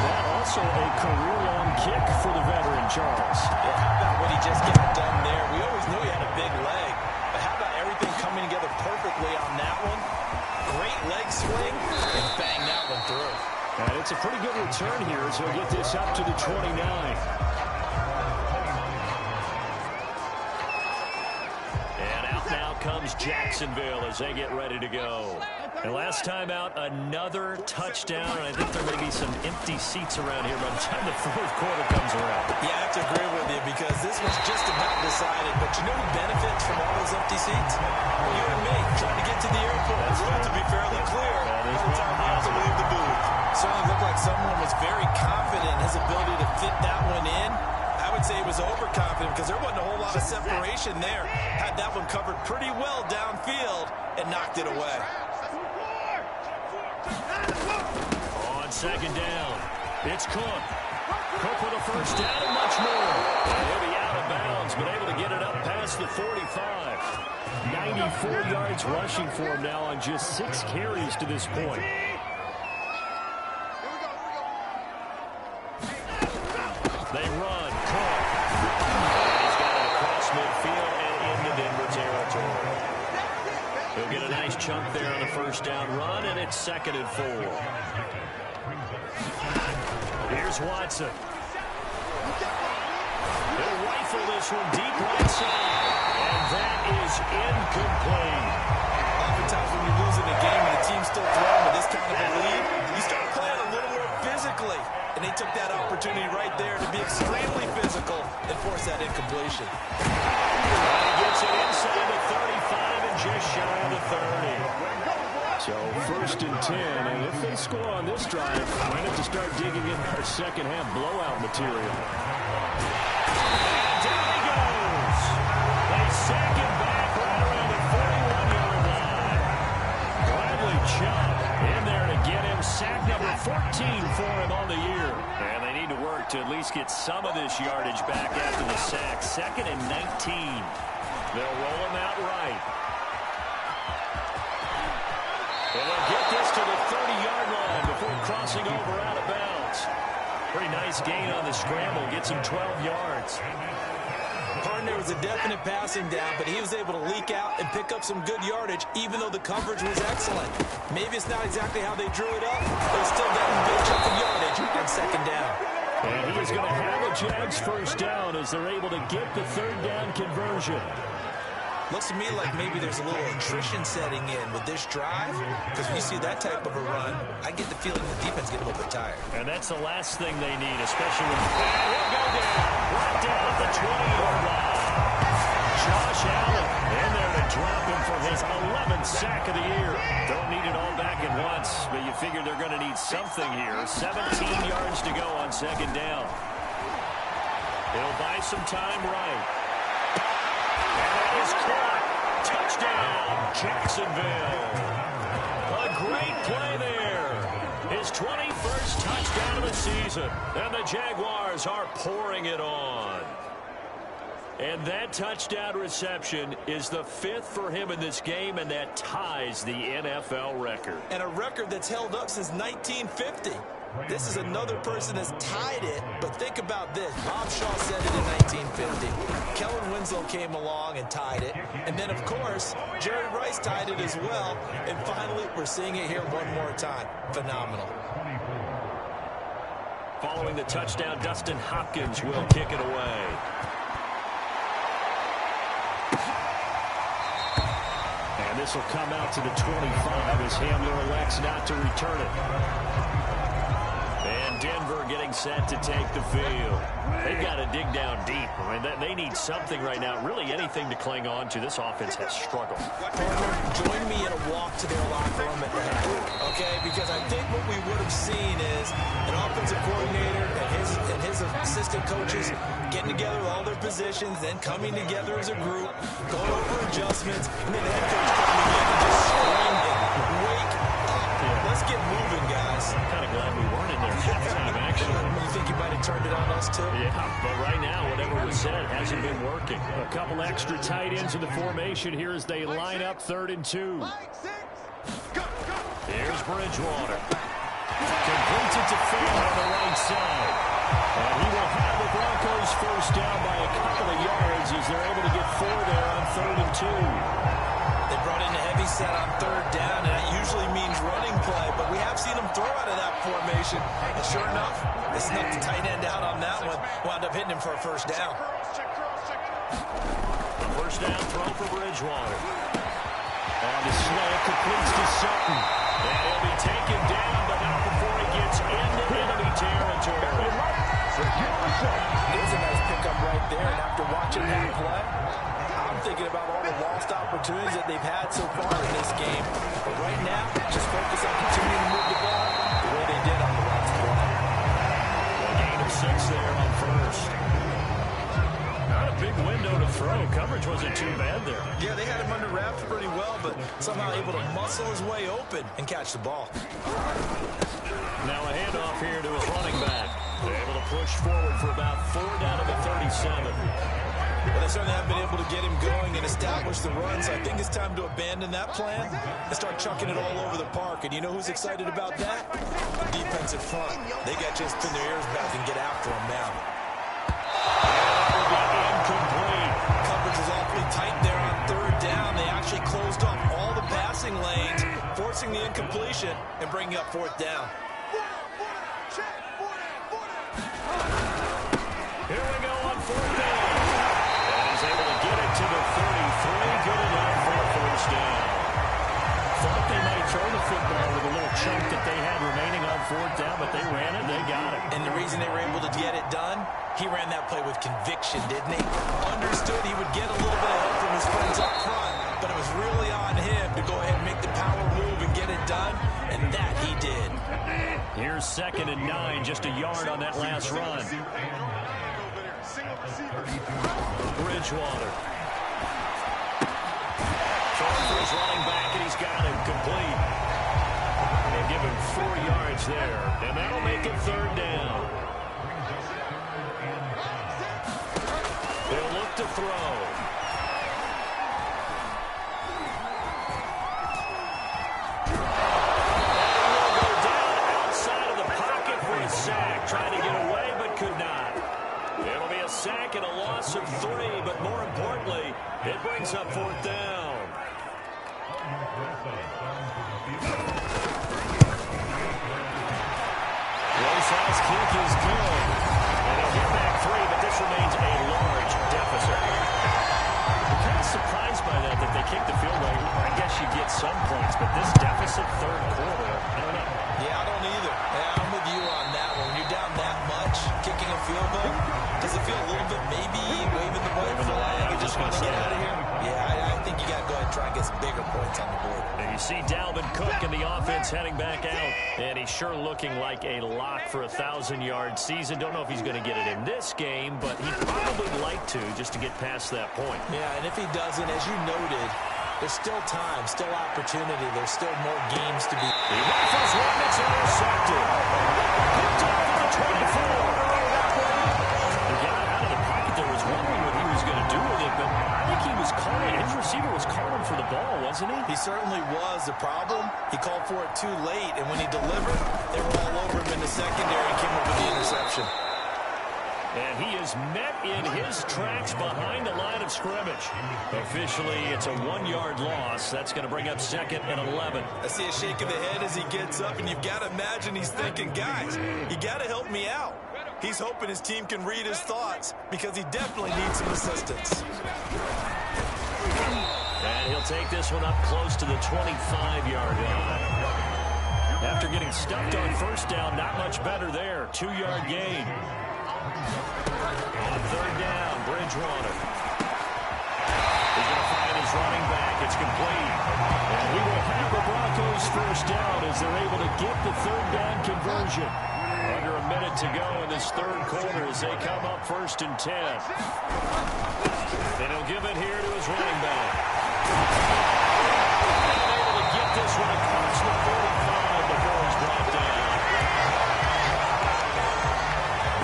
That also a career-long kick for the veteran, Charles. Yeah, how about what he just got done there? We always knew he had a big leg, but how about everything coming together perfectly on that one? Great leg swing, and bang that one through. And it's a pretty good return here, so he'll get this up to the 29. Comes Jacksonville as they get ready to go. And last time out, another touchdown, and I think there may be some empty seats around here by the time the fourth quarter comes around. Yeah, I have to agree with you because this was just about decided. But you know who benefits from all those empty seats? You and me, trying to get to the airport. It's going to be fairly clear by the time we have to leave the booth. Certainly looked like someone was very confident in his ability to fit that one in. I would say he was overconfident because there wasn't a whole lot of separation there. Had that one covered pretty well downfield and knocked it away. On second down, it's Cook. Cook with a first down and much more. And he'll be out of bounds, but able to get it up past the 45. 94 yards rushing for him now on just 6 carries to this point. They run. Cook. He's got it across midfield and into Denver territory. He'll get a nice chunk there on the first down run, and it's 2nd and 4. Here's Watson. He'll rifle this one deep right side, and that is incomplete. Oftentimes when you're losing a game and the team's still throwing with this kind of a lead, you start playing a little more physically. And they took that opportunity right there to be extremely physical and force that incompletion. He gets it inside the 35 and just shy of the 30. So 1st and 10, and if they score on this drive, might have to start digging in our second half blowout material. And down he goes. They sack him back right around the 41-yard line. Bradley Chubb in there to get him sack number 14 for him on the year. And they need to work to at least get some of this yardage back after the sack. 2nd and 19. They'll roll him out right. And they'll get this to the 30-yard line before crossing over out of bounds. Pretty nice gain on the scramble. Gets him 12 yards. There was a definite passing down, but he was able to leak out and pick up some good yardage, even though the coverage was excellent. Maybe it's not exactly how they drew it up, but it's still getting a big chunk of yardage on 2nd down. And he is going to have a Jags first down as they're able to get the 3rd down conversion. Looks to me like maybe there's a little attrition setting in with this drive, because when you see that type of a run, I get the feeling the defense get a little bit tired. And that's the last thing they need, especially when he'll go down, right down at the 20-yard line. Josh Allen in there to drop him for his 11th sack of the year. Don't need it all back at once, but you figure they're going to need something here. 17 yards to go on 2nd down. He'll buy some time right. And that is caught. Touchdown, Jacksonville. A great play there. His 21st touchdown of the season. And the Jaguars are pouring it on. And that touchdown reception is the 5th for him in this game, and that ties the NFL record. And a record that's held up since 1950. This is another person that's tied it, but think about this. Bob Shaw said it in 1950. Kellen Winslow came along and tied it. And then, of course, Jerry Rice tied it as well. And finally, we're seeing it here one more time. Phenomenal. Following the touchdown, Dustin Hopkins will kick it away. And this will come out to the 25 as Hamler elects not to return it. And And Denver getting set to take the field. They've got to dig down deep. I mean, they need something right now, really anything to cling on to. This offense has struggled. Join me in a walk to their locker room at the half, okay? Because I think what we would have seen is an offensive coordinator and his assistant coaches getting together with all their positions, then coming together as a group, going over adjustments, and then the head coach coming in and just screaming, wake up. Yeah. Let's get moving, guys. I'm kind of glad we weren't in there halftime, actually. You think you might have turned it on us, too? Yeah, but right now, whatever was said hasn't been working. A couple extra tight ends in the formation here as they line up 3rd and 2. Here's Bridgewater. Completes it to Fan on the right side. And he will have the Broncos first down by a couple of yards as they're able to get 4 there on 3rd and 2. They brought in a heavy set on 3rd down, and that usually means running play, but we have seen them throw out of that formation. And sure enough, they snuck the tight end out on that one, wound up hitting him for a first down. The first down throw for Bridgewater. And the slant completes to Sutton. And he'll be taken down, but not before he gets into enemy territory. There's a nice pickup right there, and after watching that play, I'm thinking about all the lost opportunities that they've had so far in this game. But right now, just focus on continuing to move the ball the way they did on the last play. A gain of 6 there on first. Not a big window to throw. Coverage wasn't too bad there. Yeah, they had him under wraps pretty well, but somehow able to muscle his way open and catch the ball. Now a handoff here to his running back. They're able to push forward for about 4 down to the 37. Well, they certainly haven't been able to get him going and establish the run, so I think it's time to abandon that plan and start chucking it all over the park. And you know who's excited about that? The defensive front. They got just pin their ears back and get after him now. Incomplete. Coverage was awfully tight there on 3rd down. They actually closed off all the passing lanes, forcing the incompletion and bringing up 4th down. Here we go on 4th down. And he's able to get it to the 33. Good enough for a first down. Thought they might throw the football with a little chunk that they had remaining on 4th down, but they ran it, they got it. And the reason they were able to get it done, he ran that play with conviction, didn't he? Understood he would get a little bit of help from his friends up front, but it was really on him to go ahead and make the power move and get it done, and that he did. Here's 2nd and 9, just a yard on that last run. Bridgewater. Throwing for his running back, and he's got him complete. They give him 4 yards there, and that'll make it 3rd down. They'll look to throw. Sack, trying to get away, but could not. It'll be a sack and a loss of 3, but more importantly, it brings up 4th down. Roy's kick is good. And he'll get back 3, but this remains a large deficit. I'm kind of surprised by that they kicked the field goal. I guess you get some points, but this deficit 3rd quarter, I don't know. Yeah, I don't either. Yeah, I'm with you on that one. When you're down that much, kicking a field goal, does it feel a little bit maybe waving the white flag and just want to get out of here? Yeah, I think you got to go ahead and try and get some bigger points on the board. And you see Dalvin Cook in the offense heading back out, and he's sure looking like a lock for a 1,000-yard season. Don't know if he's going to get it in this game, but he'd probably like to just to get past that point. Yeah, and if he doesn't, as you noted, there's still time, still opportunity. There's still more games to be. He rifles one, it's intercepted. Picked off at the 24. He got out of the pocket there, was wondering what he was going to do with it, but I think he was calling, his receiver was calling for the ball, wasn't he? He certainly was. The problem, he called for it too late, and when he delivered, they were all over him in the secondary and came up with the interception. And he is met in his tracks behind the line of scrimmage. Officially, it's a 1-yard loss. That's going to bring up 2nd and 11. I see a shake of the head as he gets up, and you've got to imagine he's thinking, guys, you got to help me out. He's hoping his team can read his thoughts because he definitely needs some assistance. And he'll take this one up close to the 25-yard line. After getting stuffed on first down, not much better there. 2-yard gain. On third down, Bridgewater. He's going to find his running back. It's complete. And we will have the Broncos first down as they're able to get the third down conversion. Under a minute to go in this third quarter as they come up 1st and 10. And he'll give it here to his running back. And able to get this one across the 45 before he's brought down.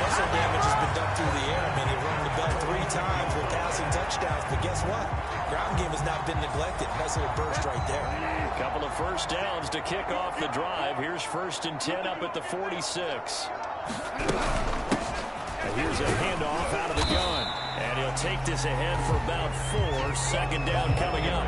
Muscle damage has been done through the air. I mean, he rung the bell 3 times with passing touchdowns, but guess what? Ground game has not been neglected. Nice little burst right there. A couple of first downs to kick off the drive. Here's 1st and 10 up at the 46. And here's a handoff out of the gun. And he'll take this ahead for about 4. Second down coming up.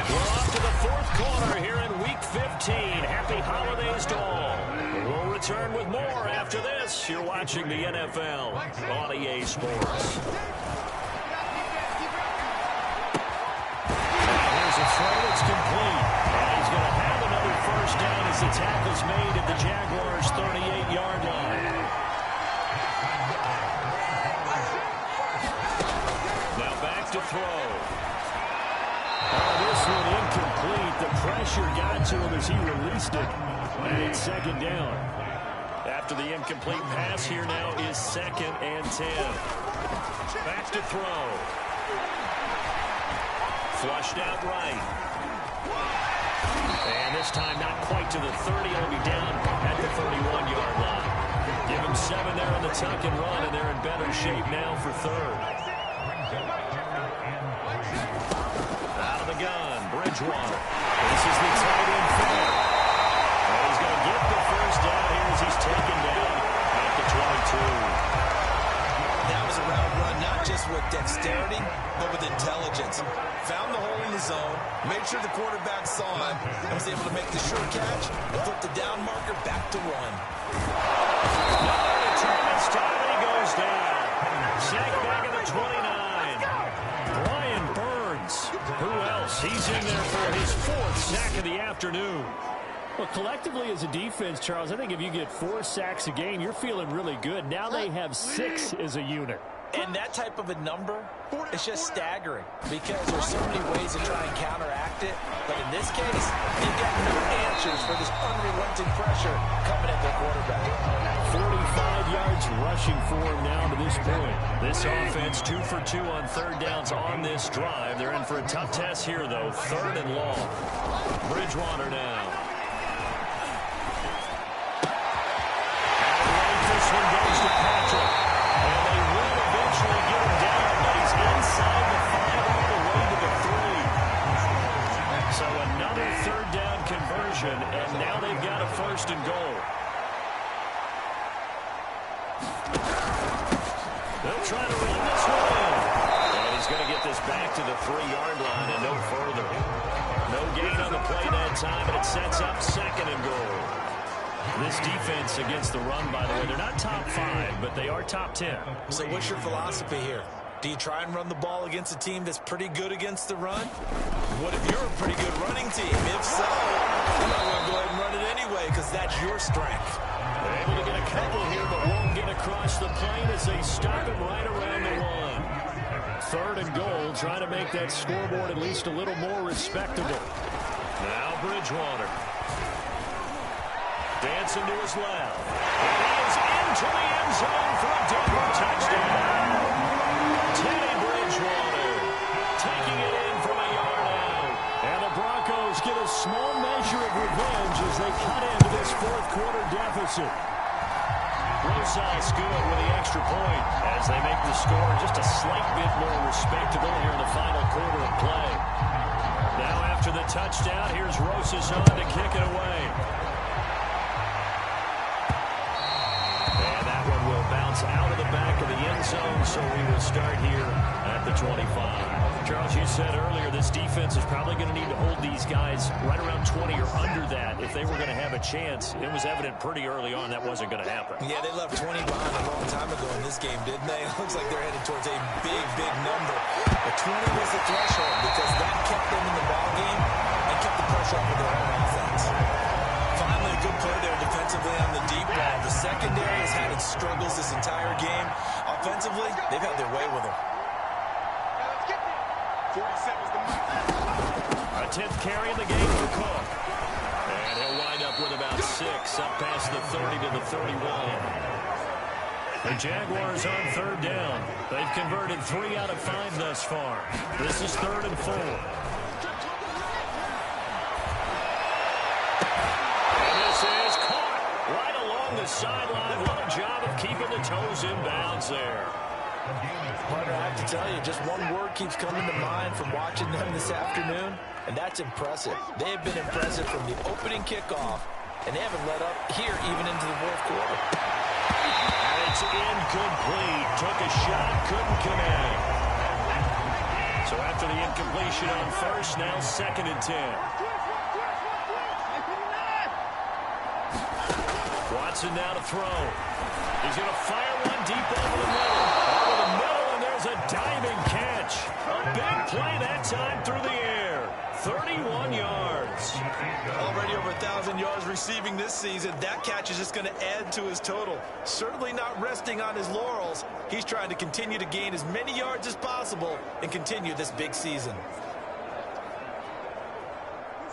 We're off to the 4th quarter here in Week 15. Happy holidays to all. We'll return with more after this. You're watching the NFL on EA Sports. Here's a throw that's complete. And he's going to have another first down as the tackle's made at the Jaguars' 38-yard line. Now back to throw. Oh, this one incomplete. The pressure got to him as he released it. And it's 2nd down. After the incomplete pass, here now is 2nd and 10. Back to throw. Flushed out right. And this time not quite to the 30. He'll be down at the 31-yard line. Give him 7 there on the tuck and run, and they're in better shape now for 3rd. Out of the gun, Bridgewater. This is the tight end fair. And he's going to get the first down here as he's taken down at the 22. That was a route run, not just with dexterity, but with intelligence. Found the hole in the zone, made sure the quarterback saw him, and was able to make the sure catch, and flip the down marker back to run. Another return this time, and he goes down. Sack back at the 29. Brian Burns. Who else? He's in there for his 4th sack of the afternoon. Well, collectively as a defense, Charles, I think if you get 4 sacks a game, you're feeling really good. Now they have 6 as a unit. And that type of a number is just staggering because there's so many ways to try and counteract it. But in this case, they've got no answers for this unrelenting pressure coming at their quarterback. 45 yards rushing for him now to this point. This offense 2 for 2 on third downs on this drive. They're in for a tough test here, though. 3rd and long. Bridgewater now. This one goes to Patrick. And they will eventually get him down, but he's inside the 5 all the way to the 3. So another third down conversion, and now they've got a 1st and goal. They'll try to run this one in. And he's going to get this back to the 3-yard line and no further. No gain on the play that time, and it sets up 2nd and goal. This defense against the run, by the way, they're not top 5, but they are top 10. So what's your philosophy here? Do you try and run the ball against a team that's pretty good against the run? What if you're a pretty good running team? If so, you might want to go ahead and run it anyway because that's your strength. They're able to get a couple here, but won't get across the plane as they stop it right around the 1. 3rd and goal, trying to make that scoreboard at least a little more respectable. Now Bridgewater. Dancing to his left. And he is into the end zone for a Denver touchdown. Teddy Bridgewater taking it in from a yard out. And the Broncos get a small measure of revenge as they cut into this 4th quarter deficit. Rosas good with the extra point as they make the score just a slight bit more respectable here in the final quarter of play. Now after the touchdown, here's Rosas on to kick it away. Out of the back of the end zone, so we will start here at the the 25. Charles, you said earlier this defense is probably going to need to hold these guys right around 20 or under that if they were going to have a chance. It was evident pretty early on that wasn't going to happen. Yeah, they left 20 behind a long time ago in this game, didn't they? It looks like they're headed towards a big, big number. But 20 was the threshold because that kept them in the ball game and kept the pressure off of their own offense. Finally, a good play there defensively on the deep ball. The secondary has had its struggles this entire game. Offensively, they've had their way with them. A 10th carry in the game for Cook. And he'll wind up with about 6 up past the 30 to the 31. The Jaguars on 3rd down. They've converted 3 out of 5 thus far. This is 3rd and 4. The sideline. What a job of keeping the toes in bounds there. Partner, I have to tell you, just one word keeps coming to mind from watching them this afternoon, and that's impressive. They have been impressive from the opening kickoff, and they haven't let up here even into the 4th quarter. And it's incomplete. Took a shot, couldn't connect. So after the incompletion on first, now 2nd and 10. Watson now to throw. He's going to fire one deep over the middle. Over the middle, and there's a diving catch. A big play that time through the air. 31 yards. Already over 1,000 yards receiving this season. That catch is just going to add to his total. Certainly not resting on his laurels. He's trying to continue to gain as many yards as possible and continue this big season.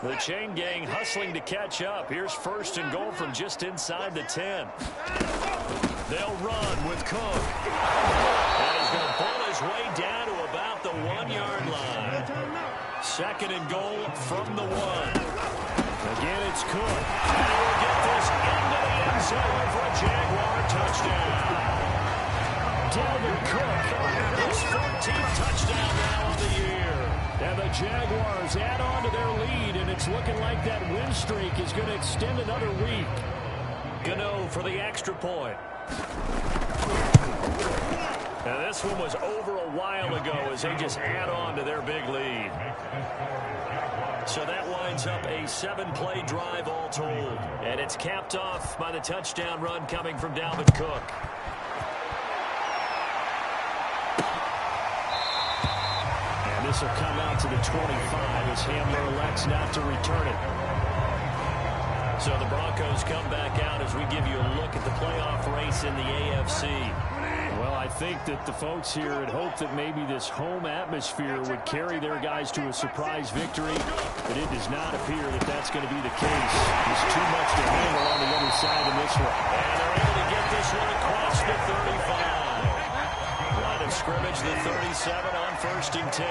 The chain gang hustling to catch up. Here's 1st and goal from just inside the 10. They'll run with Cook. And he's going to pull his way down to about the 1-yard line. 2nd and goal from the 1. Again, it's Cook. And he will get this into the end zone for a Jaguar touchdown. Dalvin Cook, his 14th touchdown now of the year. And the Jaguars add on to their lead, and it's looking like that win streak is going to extend another week. Gano for the extra point. Now this one was over a while ago as they just add on to their big lead. So that winds up a 7-play drive all told. And it's capped off by the touchdown run coming from Dalvin Cook. This will come out to the 25 as Hamler elects not to return it. So the Broncos come back out as we give you a look at the playoff race in the AFC. Well, I think that the folks here had hoped that maybe this home atmosphere would carry their guys to a surprise victory, but it does not appear that that's going to be the case. There's too much to handle on the other side in this one. And they're able to get this one across the 35. Line of scrimmage, the 37 on 1st and 10.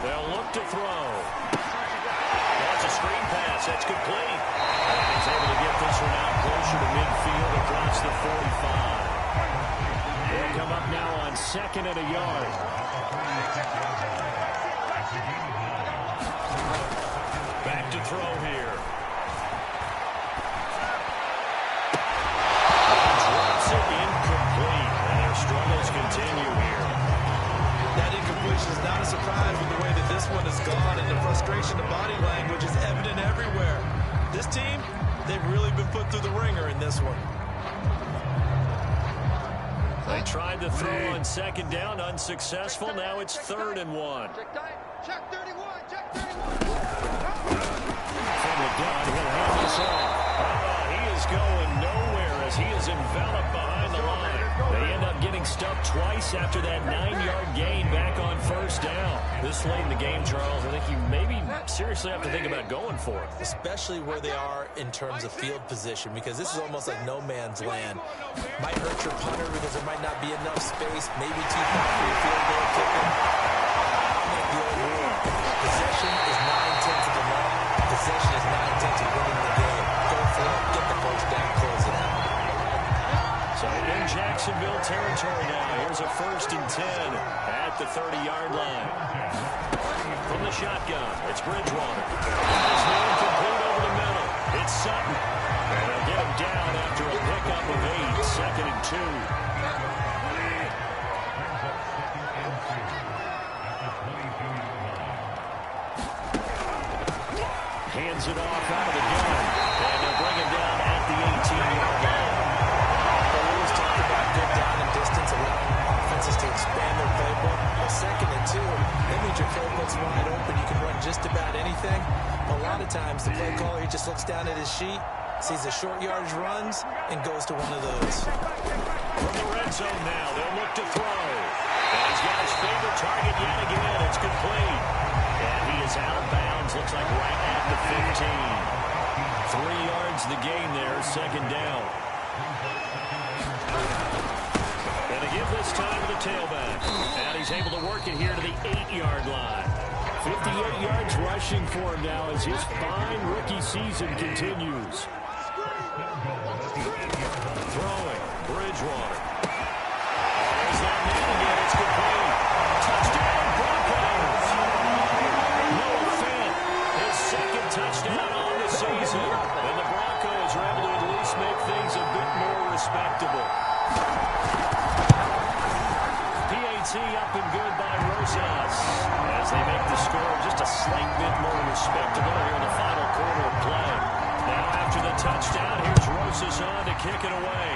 They'll look to throw. That's a screen pass. That's complete. And he's able to get this one out closer to midfield across the 45. They'll come up now on 2nd and a yard. Back to throw here. Incomplete, and their struggles continue here. That incompletion is not a surprise with the way that this one has gone, and the frustration of body language is evident everywhere. This team, they've really been put through the ringer in this one. They tried to throw on 2nd down, unsuccessful. Now it's 3rd and 1. Check 31, check 31. From the gun, he'll hand this off. He is going nowhere as he is enveloped behind the line. They end up getting stuffed twice after that 9-yard gain back on 1st down. This late in the game, Charles, I think you maybe seriously have to think about going for it. Especially where they are in terms of field position, because this is almost like no man's land. Might hurt your punter because there might not be enough space, maybe too far for your field goal kicker. The old rule, possession is 9/10 of the law. Possession is 9/10 of winning the game. Go for it, get the first down, close it out. So in Jacksonville territory now, here's a 1st and 10 at the 30-yard line. From the shotgun, it's Bridgewater. His man complete over the middle. It's Sutton. And they'll get him down after a pickup of 8, 2nd and 2. hands it off out of the gun. And they'll bring him down at the 18-yard line. We always talk about good down and distance, allowing offenses to expand their playbook. Well, 2nd and 2, that means your playbook's wide open. You can run just about anything. A lot of times, the play caller, he just looks down at his sheet, sees the short yardage runs, and goes to one of those. From the red zone now, they'll look to throw. And he's got his favorite target yet again. It's complete. And he is out of bounds. Looks like right at the 15. 3 yards the gain there, 2nd down. And to give this time to the tailback. And he's able to work it here to the 8-yard line. 58 yards rushing for him now as his fine rookie season continues. Throwing, Bridgewater. There's that man again. It's complete. Touchdown, Broncos. Noah Fant, his 2nd touchdown on the season. And the Broncos are able to at least make things a bit more respectable. PAT up and good by Rosas as they make the score just a slight bit more respectable here in the final quarter of play. Now after the touchdown, here's Rosas on to kick it away.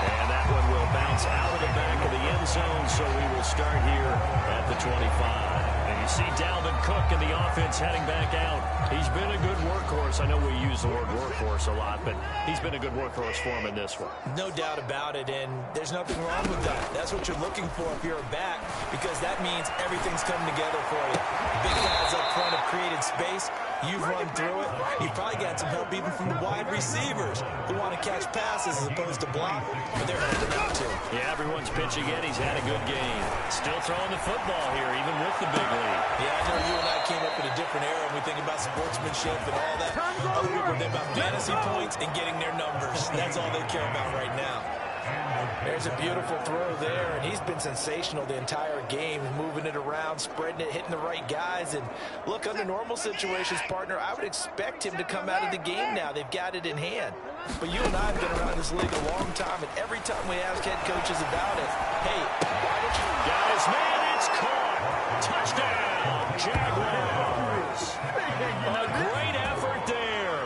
And that one will bounce out of the back of the end zone, so we will start here at the 25. And you see Dalvin Cook and the offense heading back out. He's been a good workhorse. I know we use the word workhorse a lot, but he's been a good workhorse for him in this one. No doubt about it, and there's nothing wrong with that. That's what you're looking for if you're a back, because that means everything's coming together for you. Big guys up front have created space. You've run through it. You've probably got some help even from the wide receivers who want to catch passes as opposed to block, but they're holding out too. Yeah, everyone's pitching in. He's had a good game. Still throwing the football here, even with the big lead. Yeah, I know you and I came up in a different era, and we think about sportsmanship and all that. Other people think about fantasy points and getting their numbers. That's all they care about right now. There's a beautiful throw there, and he's been sensational the entire game, moving it around, spreading it, hitting the right guys. And look, under normal situations, partner, I would expect him to come out of the game now. They've got it in hand. But you and I have been around this league a long time, and every time we ask head coaches about it, hey, why don't you... Guys, man, it's caught. Touchdown, Jaguars. A great effort there.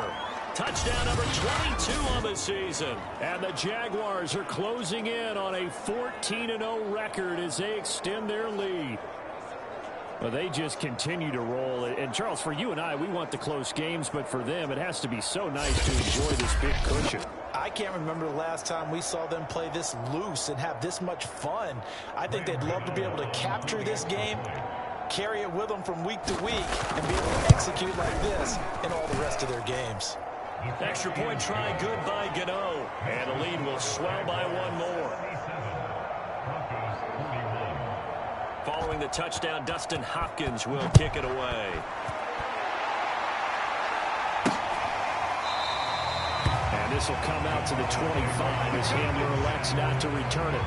Touchdown number 22 on the season. And the Jaguars are closing in on a 14-0 record as they extend their lead. Well, they just continue to roll. And, Charles, for you and I, we want the close games, but for them, it has to be so nice to enjoy this big cushion. I can't remember the last time we saw them play this loose and have this much fun. I think they'd love to be able to capture this game, carry it with them from week to week, and be able to execute like this in all the rest of their games. Extra point try good by Gano. And the lead will swell by one more. Following the touchdown, Dustin Hopkins will kick it away. And this will come out to the 25 as Hamler elects not to return it.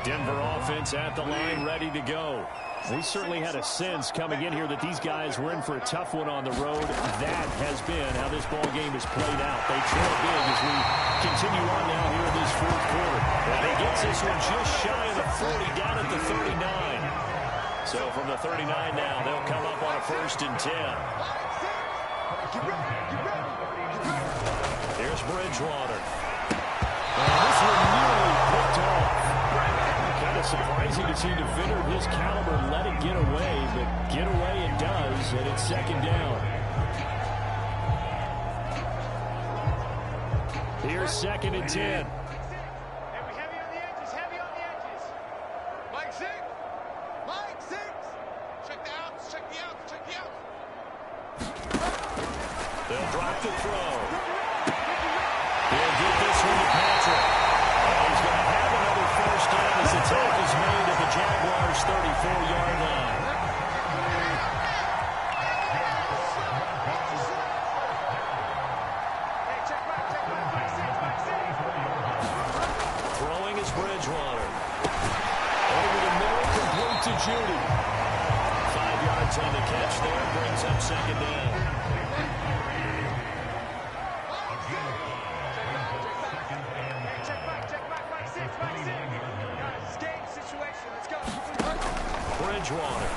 Denver offense at the line, ready to go. We certainly had a sense coming in here that these guys were in for a tough one on the road. That has been how this ball game has played out. They trail big as we continue on now here in this fourth quarter. And he gets this one just shy of the 40, down at the 39. So from the 39 now, they'll come up on a 1st and 10. Here's Bridgewater. And this one nearly picked off. Kind of surprising to see a defender of his caliber let it get away, but get away it does, and it's 2nd down. Here's 2nd and 10. Heavy on the edges, heavy on the edges. Mike 6. Mike 6. Check the outs, check the outs, check the outs. They'll drop the throw. They'll get this one to Patrick. He's going to have another 1st down as the tackle is made at the Jaguars' 34-yard line. Throwing is Bridgewater. Over the middle, complete to Judy. 5 yards on the catch there, brings up 2nd down. Bridgewater.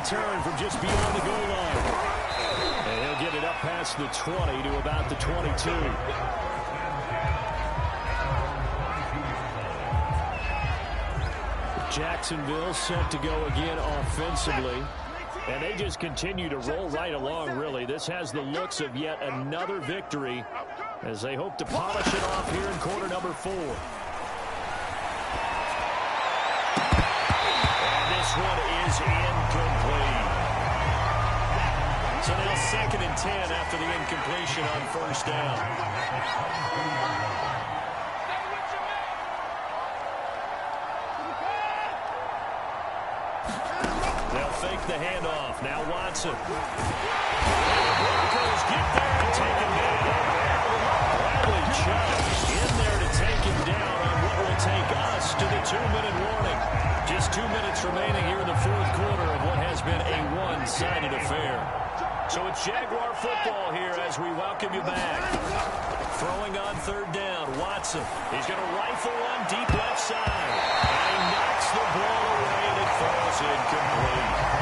return from just beyond the goal line. And he'll get it up past the 20 to about the 22. Jacksonville set to go again offensively. And they just continue to roll right along, really. This has the looks of yet another victory as they hope to polish it off here in quarter number 4. And this one is incomplete. So now 2nd and 10 after the incompletion on first down. Fake the handoff. Now Watson. And the Broncos get there and take him down. Bradley Chubb in there to take him down on what will take us to the 2-minute warning. Just 2 minutes remaining here in the 4th quarter of what has been a one-sided affair. So it's Jaguar football here as we welcome you back. Throwing on 3rd down. Watson. He's going to rifle one deep left side. And he knocks the ball away and it falls incomplete.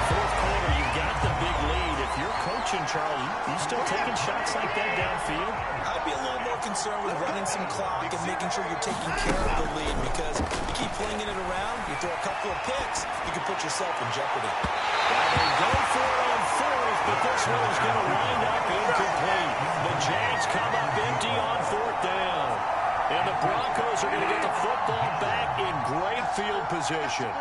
4th quarter, you got the big lead. If you're coaching, Charlie, you still taking shots like that downfield? I'd be a little more concerned with running some clock and making sure you're taking care of the lead, because you keep flinging it around, you throw a couple of picks, you can put yourself in jeopardy. Well, they go for it on 4th, but this one is going to wind up incomplete. The Jags come up empty on 4th down. And the Broncos are going to get the football back in great field position.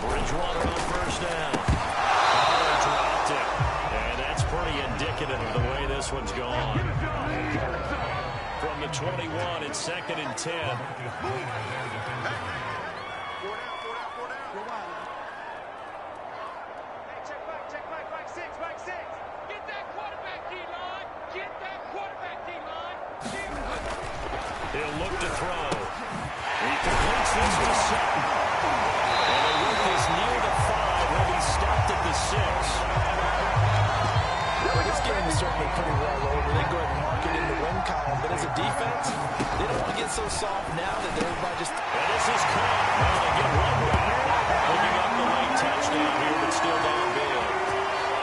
Bridgewater on first down. Pollard dropped it. And that's pretty indicative of the way this one's gone. From the 21, it's 2nd and 10. He'll look to throw. He completes this to Sutton. And the work is near the 5. He'll be stopped at the 6. Well, this game is certainly pretty well over. They go ahead and mark it in the win column. But as a defense, they don't want to get so soft now that everybody just... And this is caught. Well, they get one back. Looking up the late touchdown here, but still downfield.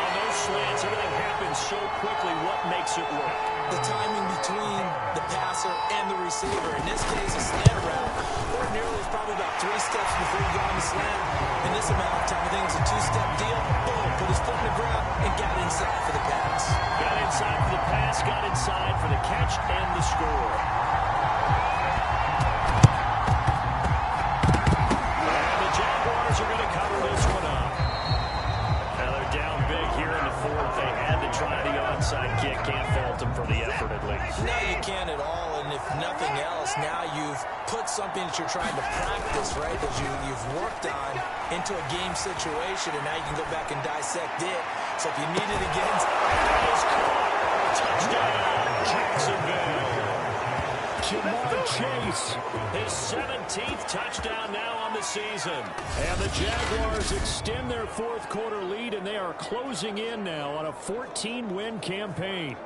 On those slants, everything happens so quickly. What makes it work? The timing between the passer and the receiver. In this case, a slant route ordinarily is probably about 3 steps before you go on the slant. In this amount of time, I think it's a 2-step deal. Boom, put his foot in the ground and got inside for the pass. Got inside for the pass, got inside for the catch and the score. And the Jaguars are going to cover this one up. Now they're down big here in the 4th. They had to try the onside kick. Can't fault them for the effort at least. No, you can't at all. And if nothing else, now you've put something that you're trying to practice, right, that you've worked on into a game situation, and now you can go back and dissect it. So if you need it again, touchdown, Jacksonville. Jamar Chase, his 17th touchdown now on the season. And the Jaguars extend their 4th quarter lead, and they are closing in now on a 14-win campaign.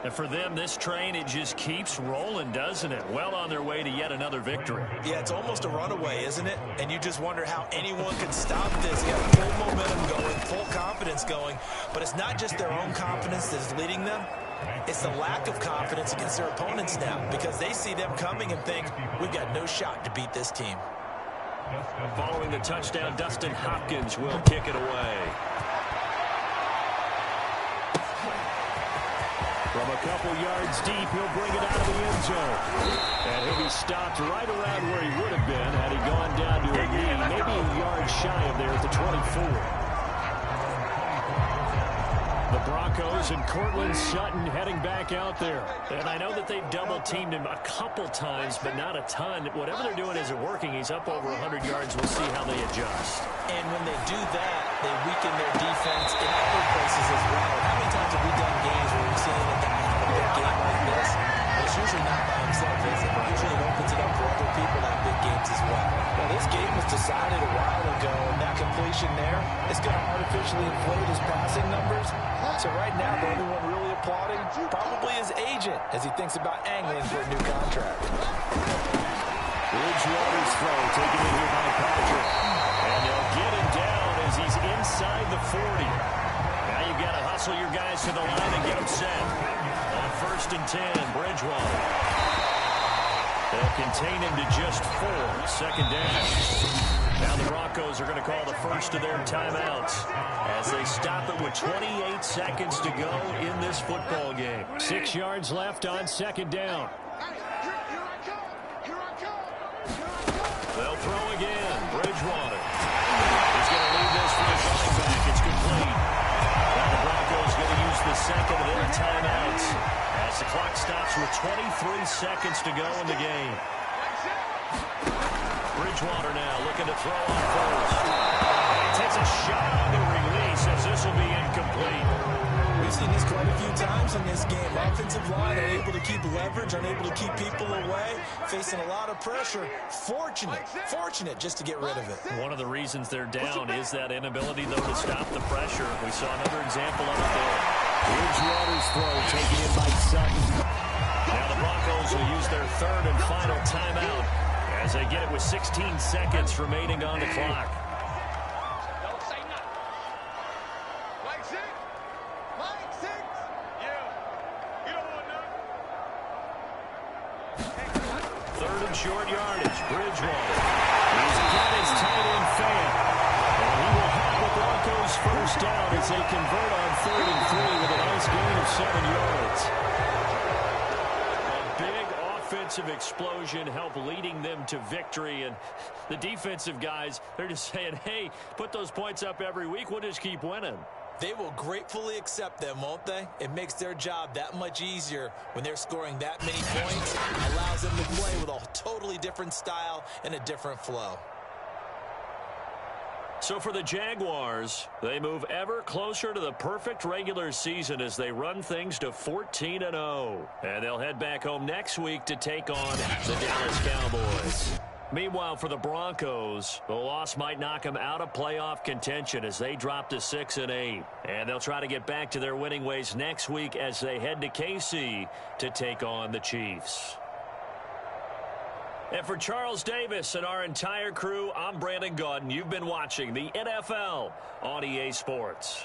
And for them, this train, it just keeps rolling, doesn't it? Well on their way to yet another victory. Yeah, it's almost a runaway, isn't it? And you just wonder how anyone could stop this. They got full momentum going, full confidence going. But it's not just their own confidence that is leading them. It's the lack of confidence against their opponents now, because they see them coming and think, we've got no shot to beat this team. Following the touchdown, Dustin Hopkins will kick it away. From a couple yards deep, he'll bring it out of the end zone. And he'll be stopped right around where he would have been had he gone down to a knee, maybe a yard shy of there at the 24. The Broncos and Cortland Sutton heading back out there. And I know that they've double-teamed him a couple times, but not a ton. Whatever they're doing isn't working. He's up over 100 yards. We'll see how they adjust. And when they do that, they weaken their defense in other places as well. How many times have we done games where we've seen a guy have a big game like this? It's usually not by himself, is it? Usually it opens it up for other people to have big games as well. Well, this game was decided a while ago, and that completion there is going to artificially inflate his passing numbers. So right now, the only one really applauding probably his agent as he thinks about angling for a new contract. Bridgewater's throw taken in here by Patrick. And they'll get him down as he's inside the 40. Now you've got to hustle your guys to the line and get them set. On 1st and 10, Bridgewater. They'll contain him to just 4. 2nd down. Now the Broncos are going to call the first of their timeouts as they stop it with 28 seconds to go in this football game. 6 yards left on 2nd down. They'll throw again. Bridgewater. He's going to leave this for his running back. It's complete. Now the Broncos going to use the second of their timeouts as the clock stops with 23 seconds to go in the game. Bridgewater now looking to throw on first. And he takes a shot on the release as this will be incomplete. We've seen this quite a few times in this game. Offensive line unable to keep leverage, unable to keep people away, facing a lot of pressure. Fortunate just to get rid of it. One of the reasons they're down is that inability, though, to stop the pressure. We saw another example of it there. Bridgewater's throw taken in by Sutton. Now the Broncos will use their 3rd and final timeout as they get it with 16 seconds remaining on the clock. Don't say nothing. Mike 6. Mike 6. Yeah. You don't want nothing. 3rd and short yardage. Bridgewater. He's got his tight end fan. And he will have the Broncos first down as they convert on 3rd and 3 with a nice gain of 7 yards. A big offensive explosion helped leading them to victory. And the defensive guys, they're just saying, hey, put those points up every week. We'll just keep winning. They will gratefully accept them, won't they? It makes their job that much easier when they're scoring that many points. It allows them to play with a totally different style and a different flow. So for the Jaguars, they move ever closer to the perfect regular season as they run things to 14-0. And they'll head back home next week to take on the Dallas Cowboys. Meanwhile, for the Broncos, the loss might knock them out of playoff contention as they drop to 6-8. And they'll try to get back to their winning ways next week as they head to KC to take on the Chiefs. And for Charles Davis and our entire crew, I'm Brandon Gaudin. You've been watching the NFL on EA Sports.